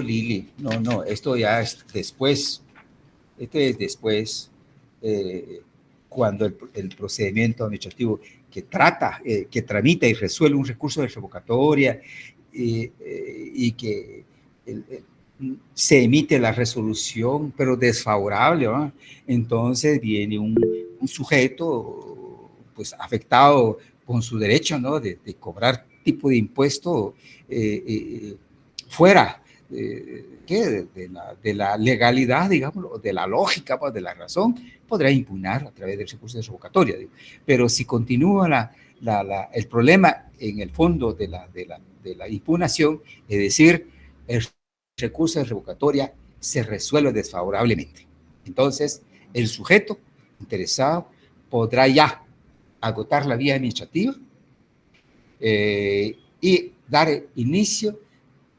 A: Lili, no, esto ya es después. Este es después, cuando el procedimiento administrativo que tramita y resuelve un recurso de revocatoria y que se emite la resolución, pero desfavorable, ¿no? Entonces viene un sujeto pues afectado con su derecho, ¿no? de cobrar tipo de impuesto fuera de la legalidad, digamos, de la lógica, pues, de la razón, podrá impugnar a través del recurso de revocatoria. Pero si continúa el problema en el fondo de la impugnación, es decir, el recurso de revocatoria se resuelve desfavorablemente. Entonces, el sujeto interesado podrá ya agotar la vía administrativa y dar inicio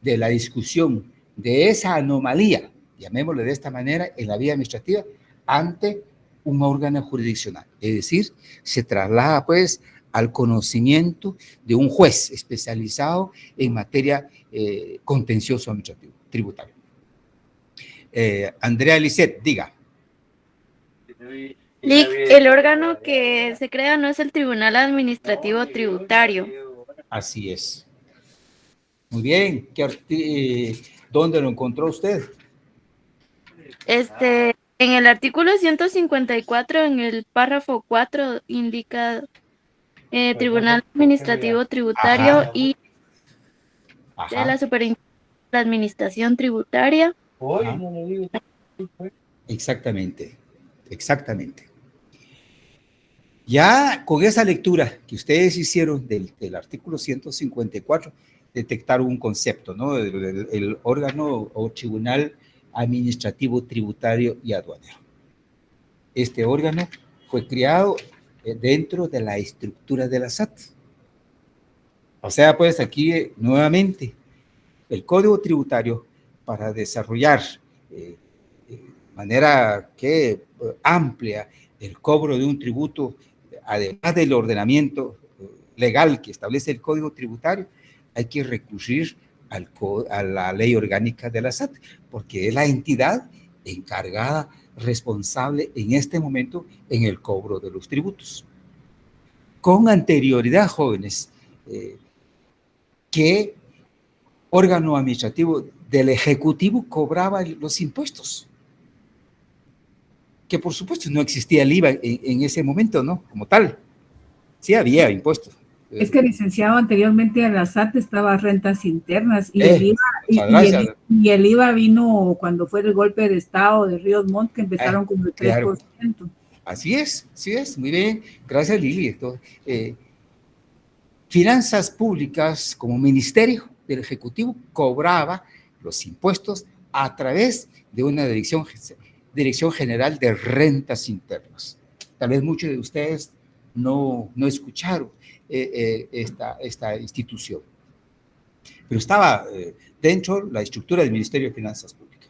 A: de la discusión de esa anomalía, llamémosle de esta manera, en la vía administrativa ante un órgano jurisdiccional. Es decir, se traslada pues al conocimiento de un juez especializado en materia contencioso administrativo, tributario. Andrea Lisset, diga.
G: Lic, el órgano que se crea no es el Tribunal Administrativo Tributario.
A: Así es. Muy bien. ¿Dónde lo encontró usted?
G: En el artículo 154, en el párrafo 4, indica Tribunal Administrativo Tributario. Ajá. Y de la Superintendencia de la Administración Tributaria.
A: Ajá. Exactamente. Ya con esa lectura que ustedes hicieron del artículo 154, detectar un concepto, ¿no? El órgano o tribunal administrativo, tributario y aduanero. Este órgano fue creado dentro de la estructura de la SAT. O sea, pues aquí nuevamente el Código Tributario para desarrollar de manera amplia el cobro de un tributo, además del ordenamiento legal que establece el Código Tributario, hay que recurrir a la ley orgánica de la SAT, porque es la entidad encargada, responsable en este momento en el cobro de los tributos. Con anterioridad, jóvenes, ¿qué órgano administrativo del Ejecutivo cobraba los impuestos? Que por supuesto no existía el IVA en ese momento, ¿no? Como tal. Sí había impuestos.
C: Es que licenciado, anteriormente a la SAT estaba rentas internas y el IVA vino cuando fue el golpe de Estado de Ríos Montt, que empezaron con el 3%. Claro.
A: Así es, muy bien. Gracias, Lili. Entonces, Finanzas Públicas como Ministerio del Ejecutivo cobraba los impuestos a través de una Dirección General de Rentas Internas. Tal vez muchos de ustedes no escucharon esta institución, pero estaba dentro de la estructura del Ministerio de Finanzas Públicas,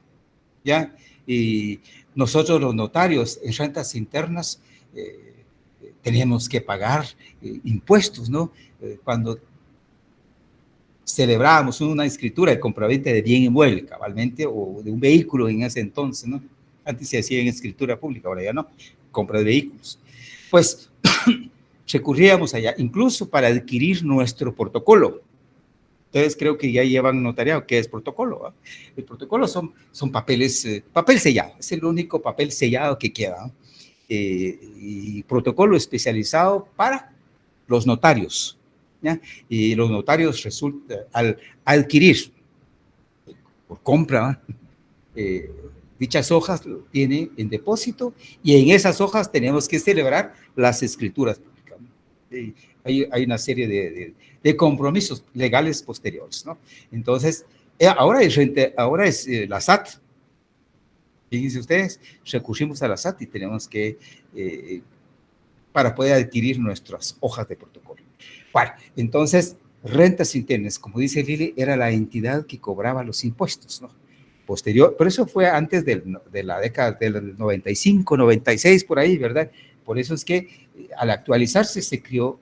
A: ¿ya? Y nosotros los notarios en rentas internas teníamos que pagar impuestos, ¿no? Cuando celebrábamos una escritura de compraventa de bien inmueble, cabalmente, o de un vehículo en ese entonces, ¿no? Antes se hacía en escritura pública, ahora ya no, compra de vehículos. Pues recurríamos allá, incluso para adquirir nuestro protocolo. Entonces creo que ya llevan notariado. ¿Qué es protocolo? El protocolo son papeles, papel sellado, es el único papel sellado que queda. Y protocolo especializado para los notarios, ¿ya? Y los notarios al adquirir por compra dichas hojas lo tienen en depósito y en esas hojas tenemos que celebrar las escrituras públicas. Hay una serie de compromisos legales posteriores, ¿no? Entonces, ahora es la SAT. Fíjense ustedes, recurrimos a la SAT y tenemos que, para poder adquirir nuestras hojas de protocolo. Bueno, entonces, rentas internas, como dice Lili, era la entidad que cobraba los impuestos, ¿no? Posterior, pero eso fue antes de la década del 95, 96, por ahí, ¿verdad? Por eso es que al actualizarse se creó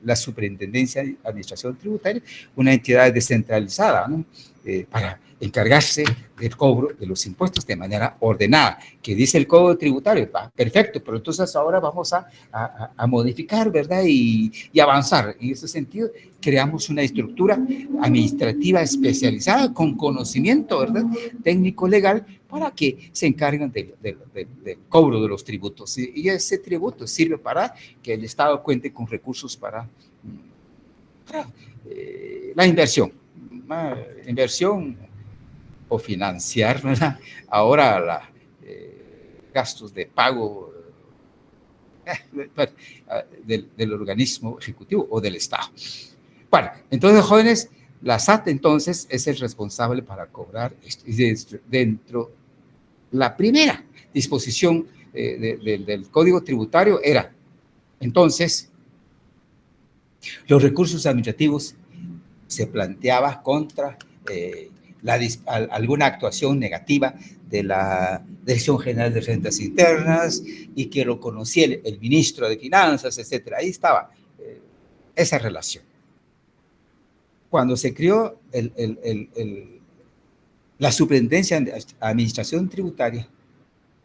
A: la Superintendencia de Administración Tributaria, una entidad descentralizada, ¿no? Para encargarse del cobro de los impuestos de manera ordenada, que dice el Código Tributario, perfecto, pero entonces ahora vamos a modificar, ¿verdad? Y avanzar. En ese sentido, creamos una estructura administrativa especializada con conocimiento, ¿verdad? Técnico legal, para que se encarguen del cobro de los tributos. Y ese tributo sirve para que el Estado cuente con recursos para la inversión o financiar, ¿verdad? Ahora gastos de pago del organismo ejecutivo o del Estado. Bueno, entonces, jóvenes, la SAT entonces es el responsable para cobrar esto. Y dentro la primera disposición del Código Tributario era, entonces, los recursos administrativos se planteaba contra alguna actuación negativa de la Dirección General de Rentas Internas y que lo conocía el ministro de Finanzas, etcétera. Ahí estaba esa relación. Cuando se creó la Superintendencia de Administración Tributaria,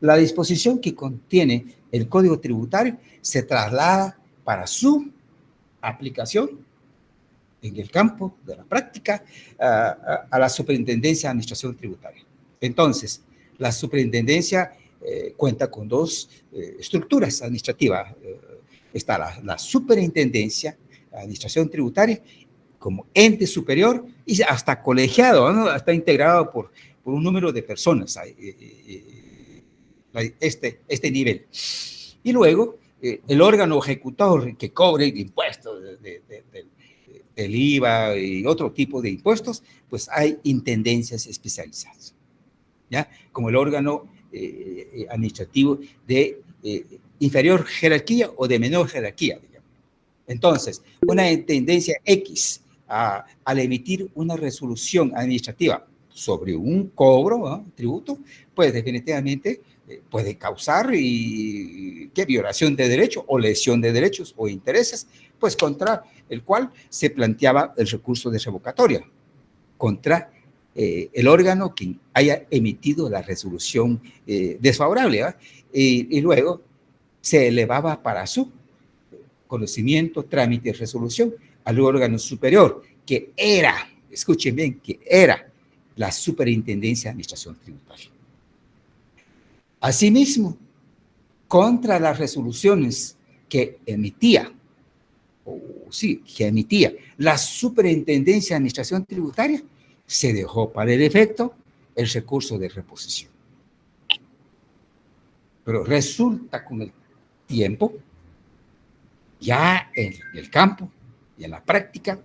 A: la disposición que contiene el Código Tributario se traslada para su aplicación en el campo de la práctica a la Superintendencia de Administración Tributaria. Entonces, la Superintendencia cuenta con dos estructuras administrativas. Está la Superintendencia de Administración Tributaria como ente superior y hasta colegiado, ¿no? Está integrado por un número de personas este nivel. Y luego, el órgano ejecutor que cobre impuestos el IVA y otro tipo de impuestos, pues hay intendencias especializadas, ¿ya? Como el órgano administrativo de inferior jerarquía o de menor jerarquía, digamos. Entonces, una intendencia X, al emitir una resolución administrativa sobre un cobro, ¿no?, tributo, pues definitivamente puede causar ¿qué? Violación de derechos o lesión de derechos o intereses, pues contra el cual se planteaba el recurso de revocatoria, contra el órgano que haya emitido la resolución desfavorable, ¿eh? Y luego se elevaba para su conocimiento, trámite y resolución al órgano superior, que era, escuchen bien, que era la Superintendencia de Administración Tributaria. Asimismo, contra las resoluciones que emitía la Superintendencia de Administración Tributaria, se dejó para el efecto el recurso de reposición. Pero resulta con el tiempo, ya en el campo y en la práctica,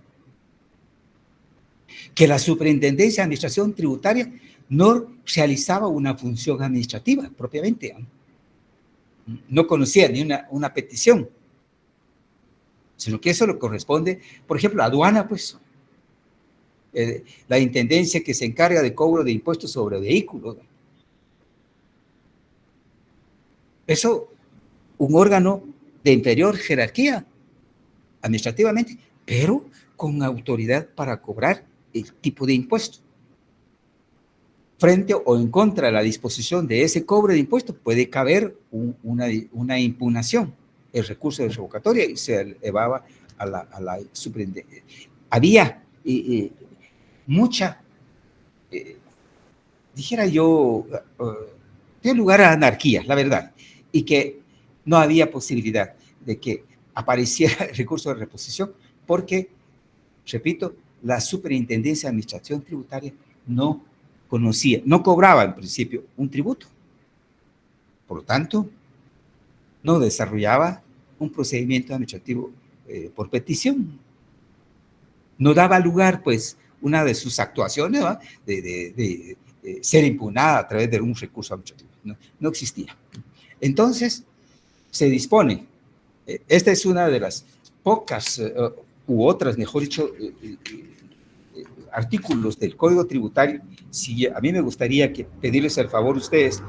A: que la Superintendencia de Administración Tributaria no realizaba una función administrativa propiamente, no conocía ni una petición, sino que eso le corresponde, por ejemplo, a aduana, pues, la intendencia que se encarga de cobro de impuestos sobre vehículos. Eso, un órgano de inferior jerarquía administrativamente, pero con autoridad para cobrar el tipo de impuesto. Frente o en contra de la disposición de ese cobro de impuestos puede caber una impugnación, el recurso de revocatoria, y se elevaba a la superintendencia. Había mucha, dijera yo, dio lugar a anarquía, la verdad, y que no había posibilidad de que apareciera el recurso de reposición porque, repito, la Superintendencia de Administración Tributaria no conocía, no cobraba en principio un tributo. Por lo tanto, no desarrollaba un procedimiento administrativo por petición. No daba lugar, pues, una de sus actuaciones, ¿va?, de ser impugnada a través de un recurso administrativo. No existía. Entonces, se dispone, esta es una de las pocas, u otras, mejor dicho, artículos del Código Tributario. Si a mí me gustaría pedirles el favor a ustedes,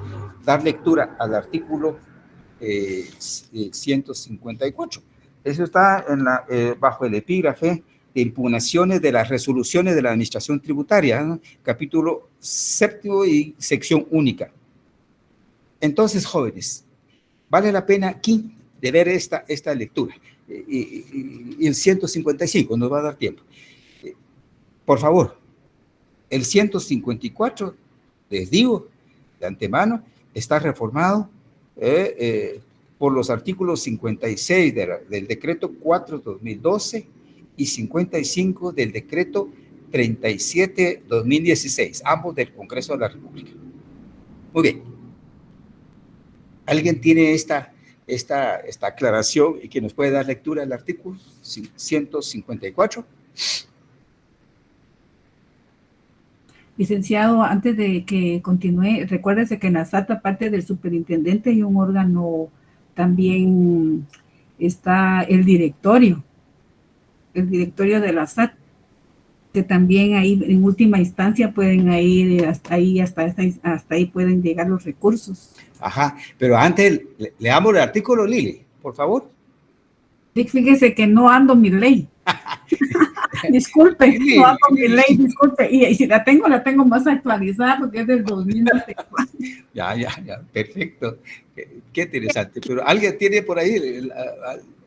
A: dar lectura al artículo 154. Eso está bajo el epígrafe de impugnaciones de las resoluciones de la Administración Tributaria, ¿no?, capítulo 7 y sección única. Entonces, jóvenes, vale la pena aquí de ver esta lectura. Y el 155 nos va a dar tiempo. Por favor, el 154, les digo de antemano, está reformado por los artículos 56 del decreto 4/2012 y 55 del decreto 37/2016, ambos del Congreso de la República. Muy bien. ¿Alguien tiene esta aclaración y que nos puede dar lectura del artículo 154?
C: Licenciado, antes de que continúe, recuérdese que en la SAT, aparte del superintendente, hay un órgano, también está el directorio de la SAT, que también ahí en última instancia pueden ir hasta ahí pueden llegar los recursos.
A: Ajá, pero antes leamos el artículo, Lili, por favor.
C: Fíjese que no ando mi ley. Disculpe, no ando mi ley, disculpe. Y si la tengo más actualizada porque es del 2004.
A: Ya, perfecto. Qué interesante. Pero ¿alguien tiene por ahí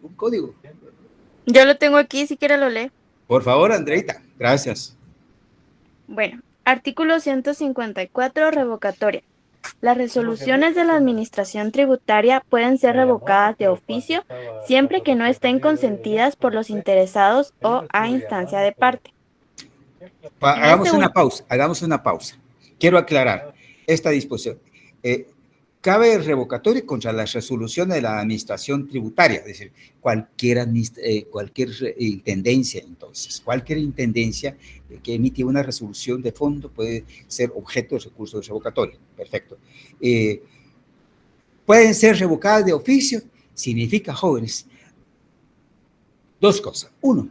A: un código?
G: Yo lo tengo aquí, si quiere lo lee.
A: Por favor, Andreita, gracias.
G: Bueno, artículo 154, revocatoria. Las resoluciones de la Administración Tributaria pueden ser revocadas de oficio siempre que no estén consentidas por los interesados o a instancia de parte.
A: Hagamos una pausa. Quiero aclarar esta disposición. Cabe revocatoria contra las resoluciones de la administración tributaria, es decir, cualquier intendencia, entonces, cualquier intendencia que emite una resolución de fondo puede ser objeto de recurso de revocatoria. Perfecto. Pueden ser revocadas de oficio, significa, jóvenes, dos cosas. Uno,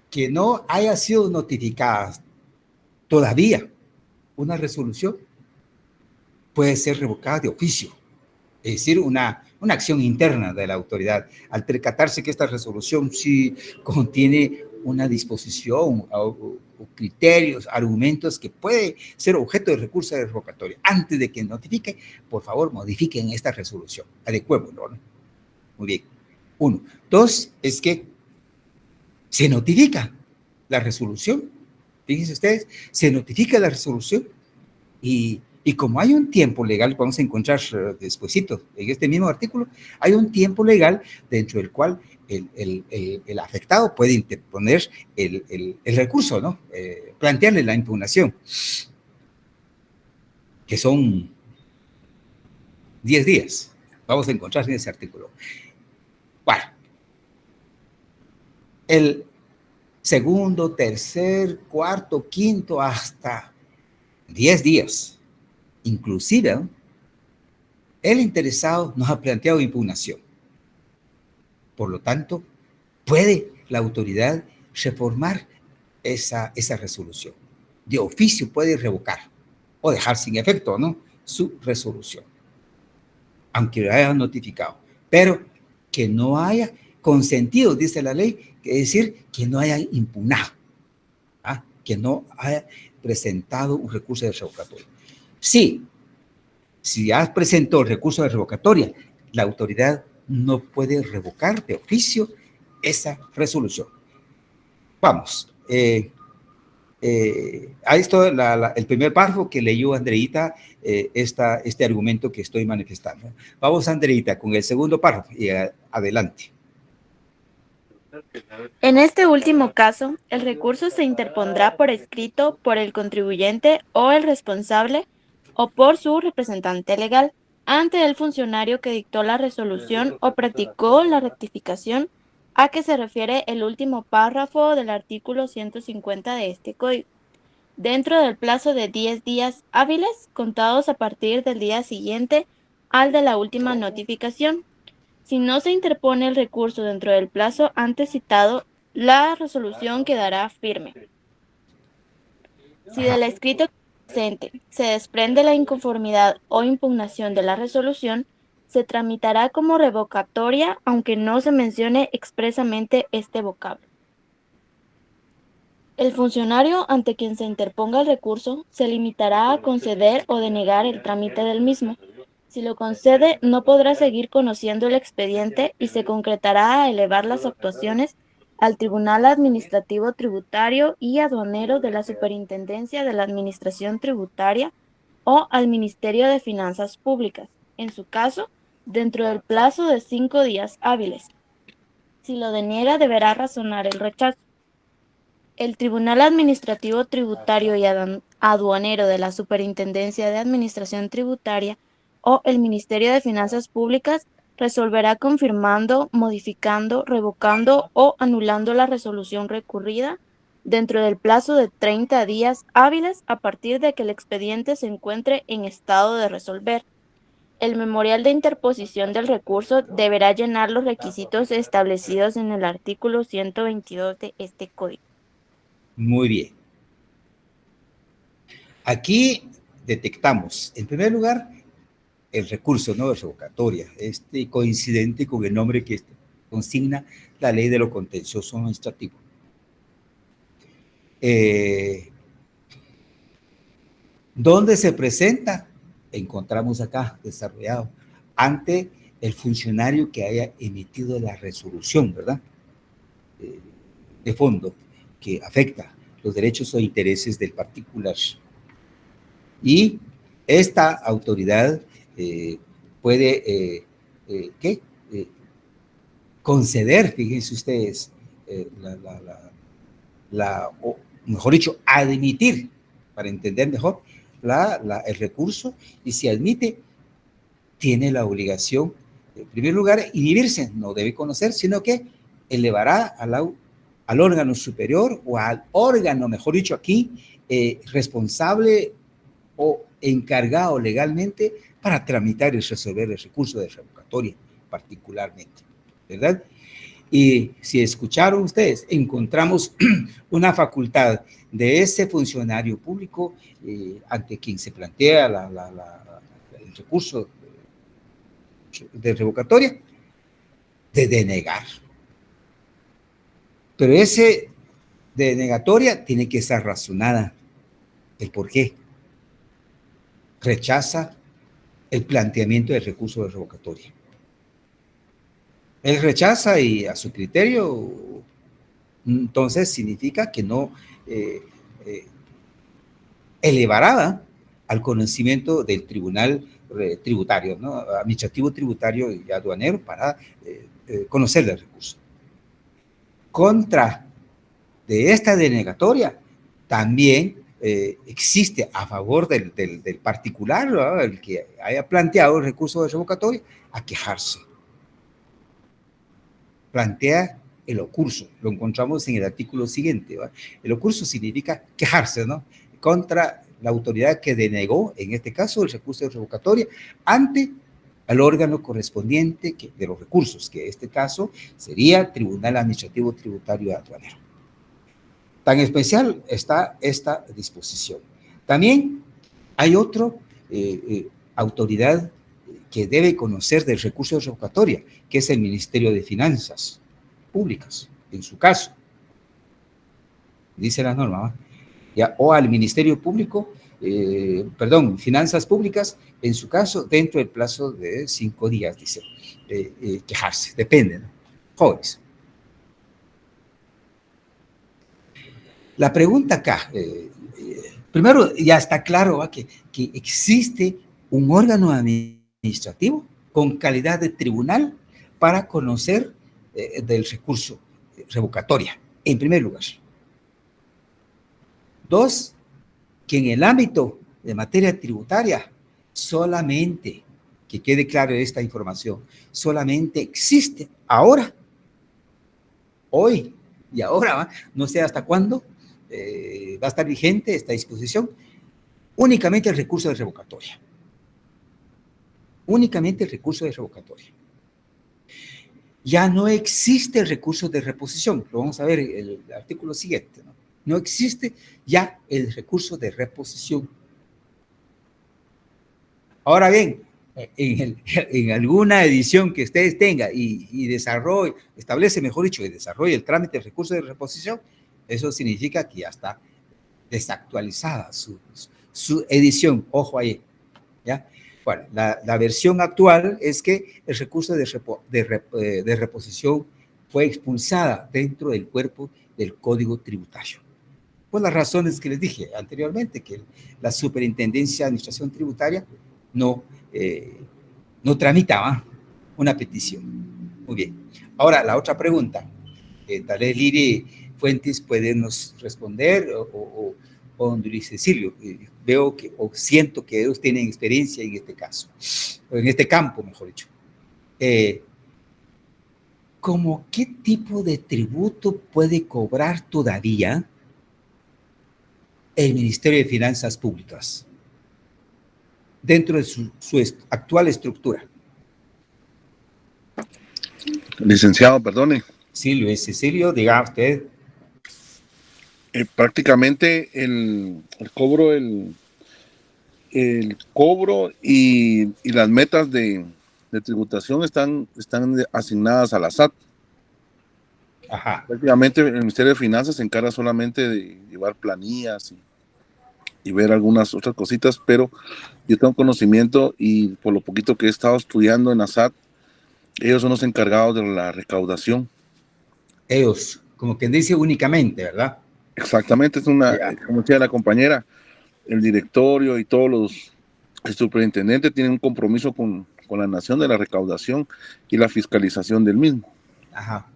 A: que no haya sido notificada todavía una resolución, puede ser revocada de oficio, es decir, una acción interna de la autoridad, al percatarse que esta resolución sí contiene una disposición o criterios, argumentos que puede ser objeto de recurso de revocatoria. Antes de que notifique, por favor, modifiquen esta resolución, adecuémoslo, ¿no? Muy bien. Uno. Dos, es que se notifica la resolución. Fíjense ustedes, se notifica la resolución y como hay un tiempo legal, vamos a encontrar despuesito en este mismo artículo, hay un tiempo legal dentro del cual el afectado puede interponer el recurso, ¿no? Plantearle la impugnación, que son 10 días. Vamos a encontrar en ese artículo. Bueno, el segundo, tercer, cuarto, quinto, hasta 10 días. Inclusive, ¿no? El interesado nos ha planteado impugnación. Por lo tanto, puede la autoridad reformar esa resolución. De oficio puede revocar o dejar sin efecto, ¿no?, su resolución, aunque lo haya notificado. Pero que no haya consentido, dice la ley, es decir, que no haya impugnado, ¿ah?, que no haya presentado un recurso de revocatoria. Sí, si has presentado el recurso de revocatoria, la autoridad no puede revocar de oficio esa resolución. Vamos, ahí está el primer párrafo que leyó Andreita, este argumento que estoy manifestando. Vamos, Andreita, con el segundo párrafo y adelante.
G: En este último caso, el recurso se interpondrá por escrito por el contribuyente o el responsable o por su representante legal ante el funcionario que dictó la resolución o practicó la rectificación a que se refiere el último párrafo del artículo 150 de este código, dentro del plazo de 10 días hábiles contados a partir del día siguiente al de la última notificación. Si no se interpone el recurso dentro del plazo antes citado, la resolución quedará firme. Si del escrito presente se desprende la inconformidad o impugnación de la resolución, se tramitará como revocatoria, aunque no se mencione expresamente este vocablo. El funcionario ante quien se interponga el recurso se limitará a conceder o denegar el trámite del mismo. Si lo concede, no podrá seguir conociendo el expediente y se concretará a elevar las actuaciones al Tribunal Administrativo Tributario y Aduanero de la Superintendencia de la Administración Tributaria o al Ministerio de Finanzas Públicas, en su caso, dentro del plazo de 5 días hábiles. Si lo deniega, deberá razonar el rechazo. El Tribunal Administrativo Tributario y Aduanero de la Superintendencia de Administración Tributaria o el Ministerio de Finanzas Públicas resolverá confirmando, modificando, revocando o anulando la resolución recurrida dentro del plazo de 30 días hábiles a partir de que el expediente se encuentre en estado de resolver. El memorial de interposición del recurso deberá llenar los requisitos establecidos en el artículo 122 de este código.
A: Muy bien. Aquí detectamos, en primer lugar, el recurso, ¿no?, de revocatoria, coincidente con el nombre que consigna la ley de lo contencioso administrativo. ¿Dónde se presenta? Encontramos acá desarrollado ante el funcionario que haya emitido la resolución, ¿verdad?, de fondo, que afecta los derechos o intereses del particular. Y esta autoridad puede conceder, fíjense ustedes, o mejor dicho, admitir, para entender mejor, el recurso, y si admite, tiene la obligación, en primer lugar, inhibirse, no debe conocer, sino que elevará al órgano superior o al órgano, mejor dicho aquí, responsable o encargado legalmente para tramitar y resolver el recurso de revocatoria particularmente, ¿verdad? Y si escucharon ustedes, encontramos una facultad de ese funcionario público ante quien se plantea el recurso de revocatoria, de denegar. Pero ese denegatoria tiene que ser razonada. ¿El por qué? Rechaza el planteamiento del recurso de revocatoria. Él rechaza y a su criterio, entonces significa que no elevará al conocimiento del tribunal tributario, ¿no? Administrativo tributario y aduanero para conocer el recurso. Contra de esta denegatoria también existe a favor del particular, ¿no? El que haya planteado el recurso de revocatoria, a quejarse. Plantea el ocurso, lo encontramos en el artículo siguiente, ¿va? El ocurso significa quejarse, ¿no? Contra la autoridad que denegó, en este caso, el recurso de revocatoria, ante el órgano correspondiente de los recursos, que en este caso sería Tribunal Administrativo Tributario y Aduanero. Tan especial está esta disposición. También hay otra autoridad que debe conocer del recurso de revocatoria, que es el Ministerio de Finanzas Públicas, en su caso. Dice la norma, ¿va? Ya, o al Ministerio Público, Finanzas Públicas, en su caso, dentro del plazo de 5 días, dice, quejarse, depende, ¿no? Jóvenes. La pregunta acá, primero ya está claro, ¿va? que existe un órgano administrativo con calidad de tribunal para conocer del recurso revocatoria, en primer lugar. 2, que en el ámbito de materia tributaria solamente, que quede claro esta información, solamente existe ahora, hoy y ahora, ¿va? No sé hasta cuándo va a estar vigente esta disposición, únicamente el recurso de revocatoria. Únicamente el recurso de revocatoria. Ya no existe el recurso de reposición. Lo vamos a ver en el artículo siguiente, ¿no? No existe ya el recurso de reposición. Ahora bien, en alguna edición que ustedes tengan y desarrolle, establece, mejor dicho, y desarrolle el trámite del recurso de reposición, eso significa que ya está desactualizada su edición. Ojo ahí, ¿ya? Bueno, la versión actual es que el recurso de reposición fue expulsada dentro del cuerpo del Código Tributario. Por las razones que les dije anteriormente, que la Superintendencia de Administración Tributaria no tramitaba una petición. Muy bien. Ahora, la otra pregunta, tal vez Lili Fuentes puede nos responder o don Luis Cecilio. Veo que, o siento que ellos tienen experiencia en este caso, o en este campo, mejor dicho. ¿Cómo qué tipo de tributo puede cobrar todavía el Ministerio de Finanzas Públicas dentro de su actual estructura?
F: Licenciado, perdone.
A: Sí, Luis Cecilio, diga usted.
F: Prácticamente el cobro y las metas de tributación están asignadas a la SAT.
A: Ajá.
F: Prácticamente el Ministerio de Finanzas se encarga solamente de llevar planillas y ver algunas otras cositas, pero yo tengo conocimiento y por lo poquito que he estado estudiando en la SAT, ellos son los encargados de la recaudación.
A: Ellos, como quien dice, únicamente, ¿verdad?
F: Exactamente, es como decía la compañera, el directorio y el superintendente tienen un compromiso con la nación de la recaudación y la fiscalización del mismo.
A: Ajá.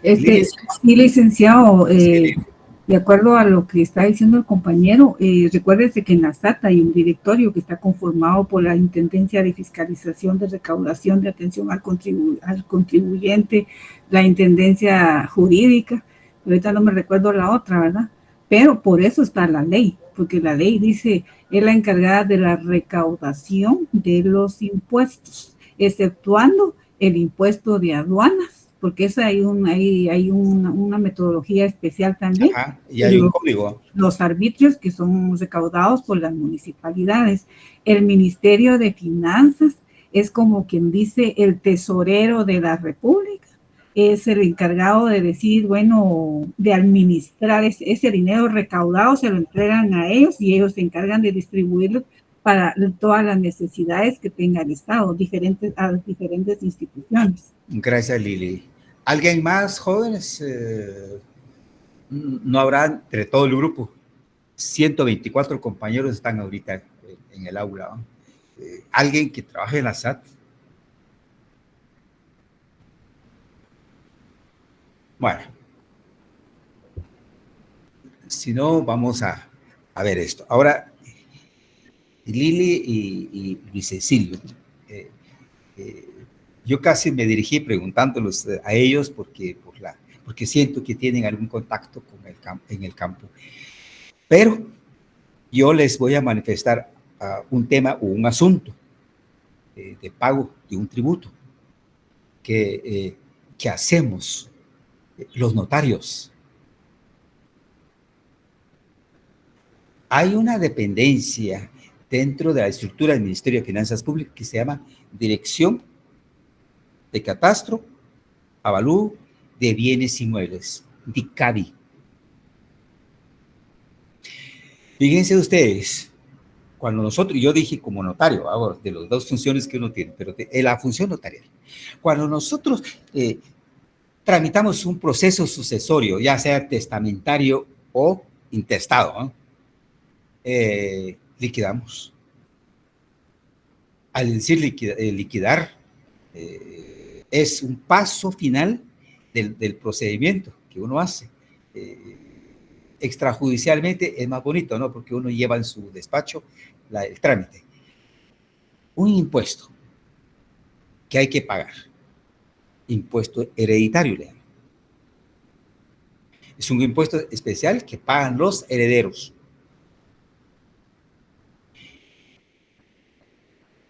C: Sí, licenciado,
A: Sí.
C: De acuerdo a lo que está diciendo el compañero, recuérdese que en la SAT hay un directorio que está conformado por la Intendencia de Fiscalización de Recaudación de Atención al Contribuyente, la Intendencia Jurídica, ahorita no me recuerdo la otra, ¿verdad? Pero por eso está la ley, porque la ley dice, es la encargada de la recaudación de los impuestos, exceptuando el impuesto de aduanas, porque esa hay una metodología especial también.
A: Ajá, y hay un código.
C: Los arbitrios que son recaudados por las municipalidades. El Ministerio de Finanzas es como quien dice el tesorero de la República, es el encargado de decir, bueno, de administrar ese dinero recaudado, se lo entregan a ellos y ellos se encargan de distribuirlo para todas las necesidades que tenga el Estado, a las diferentes instituciones.
A: Gracias, Lili. ¿Alguien más, jóvenes? No habrá entre todo el grupo. 124 compañeros están ahorita en el aula, ¿no? ¿Alguien que trabaje en la SAT? Bueno, si no, vamos a ver esto. Ahora, Lili y Luis Cecilio, yo casi me dirigí preguntándolos a ellos porque siento que tienen algún contacto en el campo. Pero yo les voy a manifestar un tema o un asunto de pago de un tributo que hacemos los notarios. Hay una dependencia dentro de la estructura del Ministerio de Finanzas Públicas que se llama Dirección de Catastro, Avalúo de Bienes Inmuebles, DICABI. Fíjense ustedes, cuando nosotros, yo dije como notario, ahora, de las dos funciones que uno tiene, pero la función notarial, cuando nosotros tramitamos un proceso sucesorio, ya sea testamentario o intestado, ¿no? Liquidamos. Al decir liquidar, es un paso final del procedimiento que uno hace. Extrajudicialmente es más bonito, ¿no? Porque uno lleva en su despacho el trámite. Un impuesto que hay que pagar, impuesto hereditario, le llaman. Es un impuesto especial que pagan los herederos.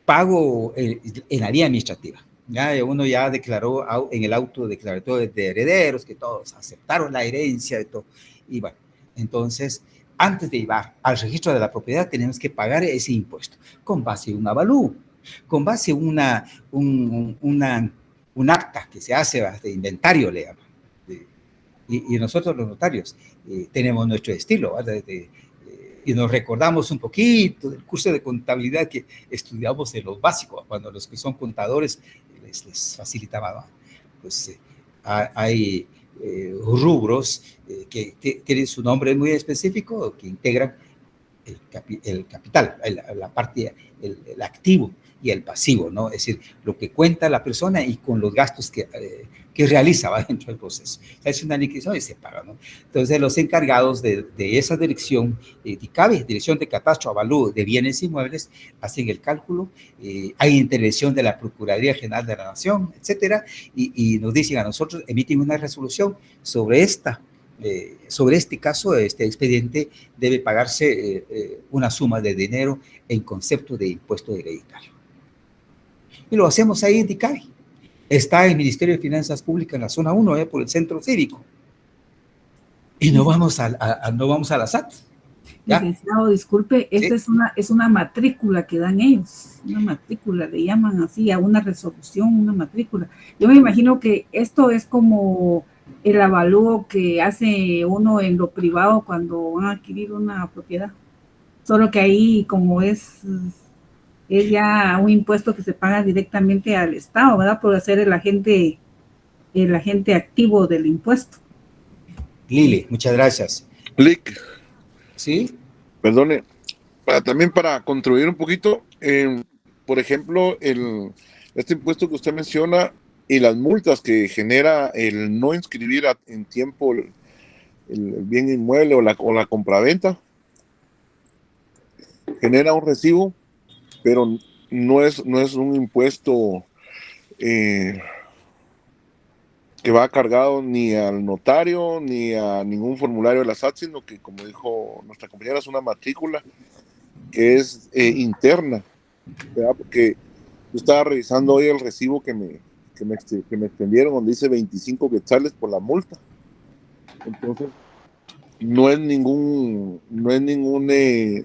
A: Pago en la vía administrativa. Ya uno ya declaró en el auto declaratorio de herederos que todos aceptaron la herencia de todo. Y bueno, entonces, antes de llevar al registro de la propiedad, tenemos que pagar ese impuesto con base en un avalúo, con base en un acta que se hace de inventario, le llaman. Y nosotros los notarios tenemos nuestro estilo, ¿verdad? Y nos recordamos un poquito del curso de contabilidad que estudiamos en los básicos, cuando los que son contadores les facilitaba, ¿no? Pues hay rubros que tienen su nombre muy específico, que integran el capital, la parte, el activo y el pasivo, ¿no? Es decir, lo que cuenta la persona y con los gastos que realiza, ¿va? Dentro del proceso. Es una liquidación y se paga, ¿no? Entonces, los encargados de esa dirección, DICABI, Dirección de Catastro, Avalúo de Bienes Inmuebles, hacen el cálculo, hay intervención de la Procuraduría General de la Nación, etcétera, y nos dicen a nosotros, emiten una resolución sobre este caso, este expediente debe pagarse una suma de dinero en concepto de impuesto hereditario. Y lo hacemos ahí en DICABI. Está el Ministerio de Finanzas Públicas en la zona 1, por el centro cívico. Y no vamos a la SAT. ¿Ya?
C: Licenciado, disculpe, esta
A: ¿Sí?
C: es una matrícula que dan ellos, una matrícula, le llaman así a una resolución, una matrícula. Yo me imagino que esto es como el avalúo que hace uno en lo privado cuando van a adquirir una propiedad. Solo que ahí, como es ya un impuesto que se paga directamente al Estado, ¿verdad? Por ser el agente activo del impuesto.
A: Lili, muchas gracias.
F: Lick,
A: ¿Sí?
F: perdone, también para contribuir un poquito, por ejemplo, este impuesto que usted menciona y las multas que genera el no inscribir en tiempo el bien inmueble o la compraventa, genera un recibo, pero no es un impuesto que va cargado ni al notario ni a ningún formulario de la SAT, sino que, como dijo nuestra compañera, es una matrícula que es interna, ¿verdad? Porque yo estaba revisando hoy el recibo que me extendieron, donde dice 25 quetzales por la multa. Entonces, no es ningún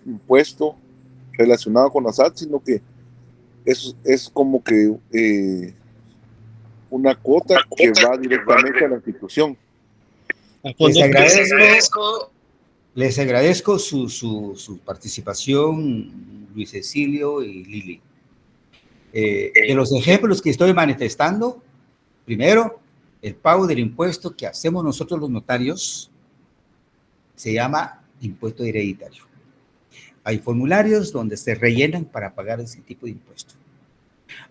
F: impuesto relacionado con la SAT, sino que es como que una cuota que va directamente a la institución.
A: Les agradezco su participación, Luis Cecilio y Lili. De los ejemplos que estoy manifestando, primero, el pago del impuesto que hacemos nosotros los notarios se llama impuesto hereditario. Hay formularios donde se rellenan para pagar ese tipo de impuesto.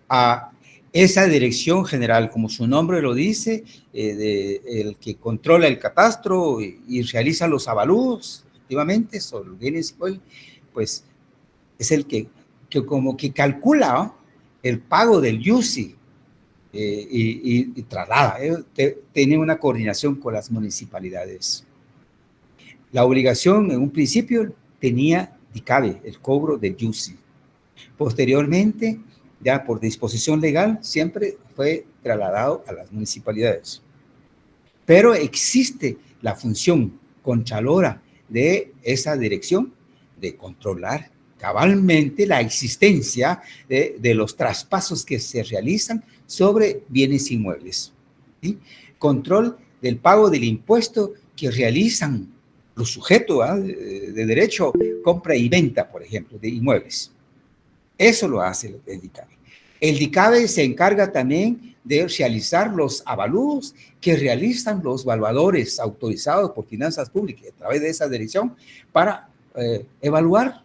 A: A esa dirección general, como su nombre lo dice, el que controla el catastro y realiza los avalúos, efectivamente, sobre los bienes, pues es el que como que calcula, ¿no?, el pago del IUCI y traslada, tiene una coordinación con las municipalidades. La obligación en un principio tenía DICABE, el cobro del IUCI. Posteriormente, ya por disposición legal, siempre fue trasladado a las municipalidades. Pero existe la función contralora de esa dirección de controlar cabalmente la existencia de los traspasos que se realizan sobre bienes inmuebles, ¿sí? Control del pago del impuesto que realizan los sujetos de derecho, compra y venta, por ejemplo, de inmuebles. Eso lo hace el DICABE. El DICABE se encarga también de realizar los avalúos que realizan los evaluadores autorizados por finanzas públicas a través de esa dirección para evaluar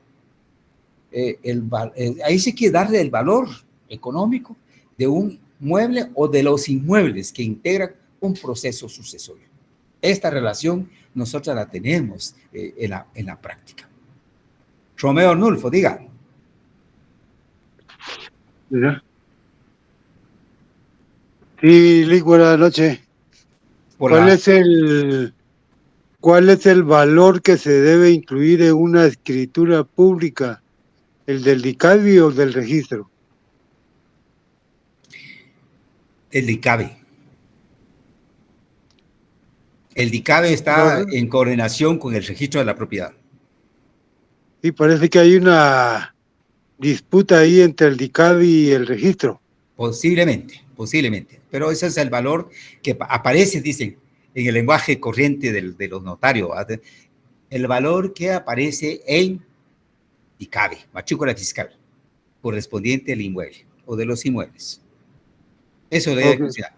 A: ahí sí que darle el valor económico de un mueble o de los inmuebles que integran un proceso sucesorio. Esta relación nosotros la tenemos en la práctica. Romeo Nulfo, diga.
H: Sí, Lick, buenas noches. ¿Cuál es el valor que se debe incluir en una escritura pública? ¿El del DICABE o el del registro?
A: El DICABE. El DICABE está en coordinación con el registro de la propiedad.
H: Sí, parece que hay una disputa ahí entre el DICABE y el registro.
A: Posiblemente, pero ese es el valor que aparece, dicen, en el lenguaje corriente de los notarios, ¿verdad? El valor que aparece en DICABE, matrícula fiscal, correspondiente al inmueble o de los inmuebles. Eso debe considerar.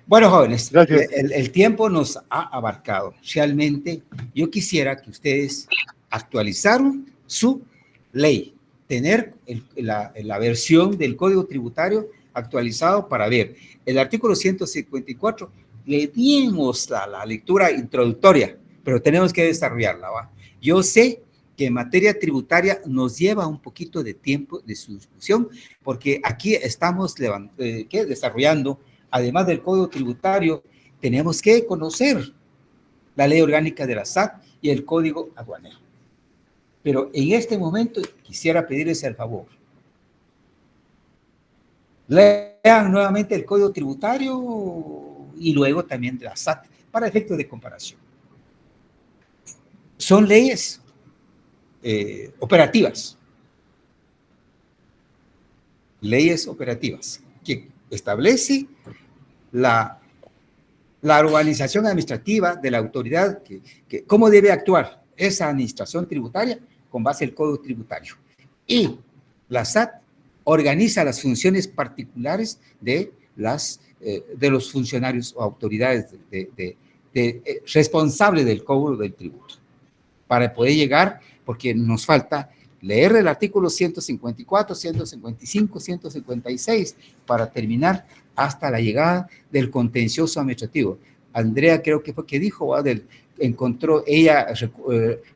A: Bueno, jóvenes, el tiempo nos ha abarcado. Realmente, yo quisiera que ustedes actualizaran su ley, tener la versión del Código Tributario actualizado para ver. El artículo 154, le dimos la lectura introductoria, pero tenemos que desarrollarla, ¿va? Yo sé que en materia tributaria nos lleva un poquito de tiempo de su discusión, porque aquí estamos desarrollando, además del Código Tributario, tenemos que conocer la Ley Orgánica de la SAT y el Código Aduanero. Pero en este momento quisiera pedirles el favor. Lean nuevamente el Código Tributario y luego también de la SAT para efectos de comparación. Son leyes operativas. Leyes operativas que establece la organización administrativa de la autoridad, cómo debe actuar esa administración tributaria con base al Código Tributario. Y la SAT organiza las funciones particulares de los funcionarios o autoridades responsables del cobro del tributo, para poder llegar, porque nos falta leer el artículo 154, 155, 156, para terminar hasta la llegada del contencioso administrativo. Andrea creo que fue que dijo encontró ella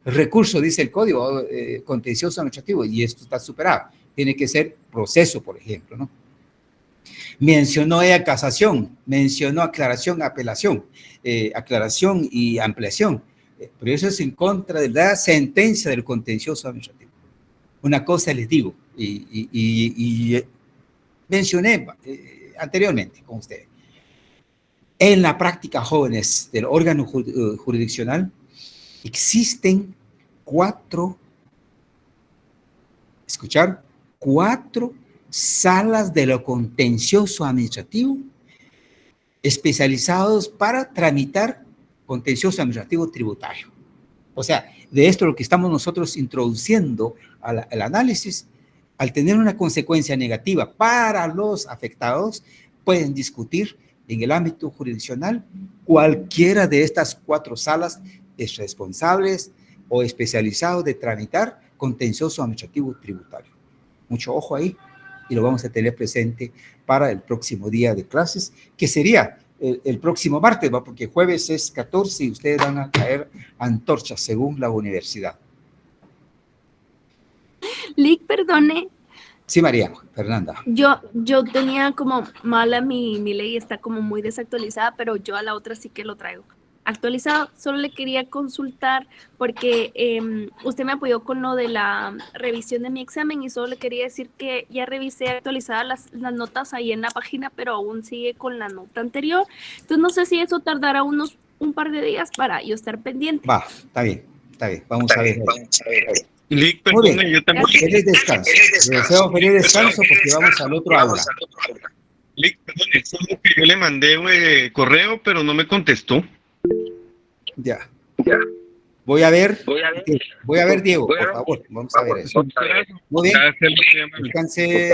A: recurso, dice el código contencioso administrativo, y esto está superado. Tiene que ser proceso, por ejemplo, ¿no? Mencionó ella casación, mencionó aclaración, apelación, aclaración y ampliación. Pero eso es en contra de la sentencia del contencioso administrativo. Una cosa les digo, y mencioné anteriormente con ustedes. En la práctica, jóvenes, del órgano jurisdiccional, existen 4 salas de lo contencioso administrativo especializados para tramitar contencioso administrativo tributario. O sea, de esto lo que estamos nosotros introduciendo al análisis, al tener una consecuencia negativa para los afectados, pueden discutir en el ámbito jurisdiccional cualquiera de estas 4 salas es responsables o especializados de tramitar contencioso administrativo tributario. Mucho ojo ahí, y lo vamos a tener presente para el próximo día de clases, que sería el próximo martes, ¿va? Porque jueves es 14 y ustedes van a caer antorchas según la universidad.
I: Lick, perdone.
A: Sí, María Fernanda.
I: Yo tenía como mala mi ley, está como muy desactualizada, pero yo a la otra sí que lo traigo actualizado. Solo le quería consultar porque usted me apoyó con lo de la revisión de mi examen y solo le quería decir que ya revisé actualizadas las notas ahí en la página, pero aún sigue con la nota anterior. Entonces no sé si eso tardará un par de días para yo estar pendiente.
A: Va, está bien. Vamos a ver.
B: Lick, perdone, yo también.
A: Feliz descanso. Les deseo feliz descanso porque vamos al otro aula.
B: Lick, perdone, solo que yo le mandé correo, pero no me contestó.
A: Ya. Voy a ver, Diego, por favor. Vamos a ver eso. Muy bien. Descanse.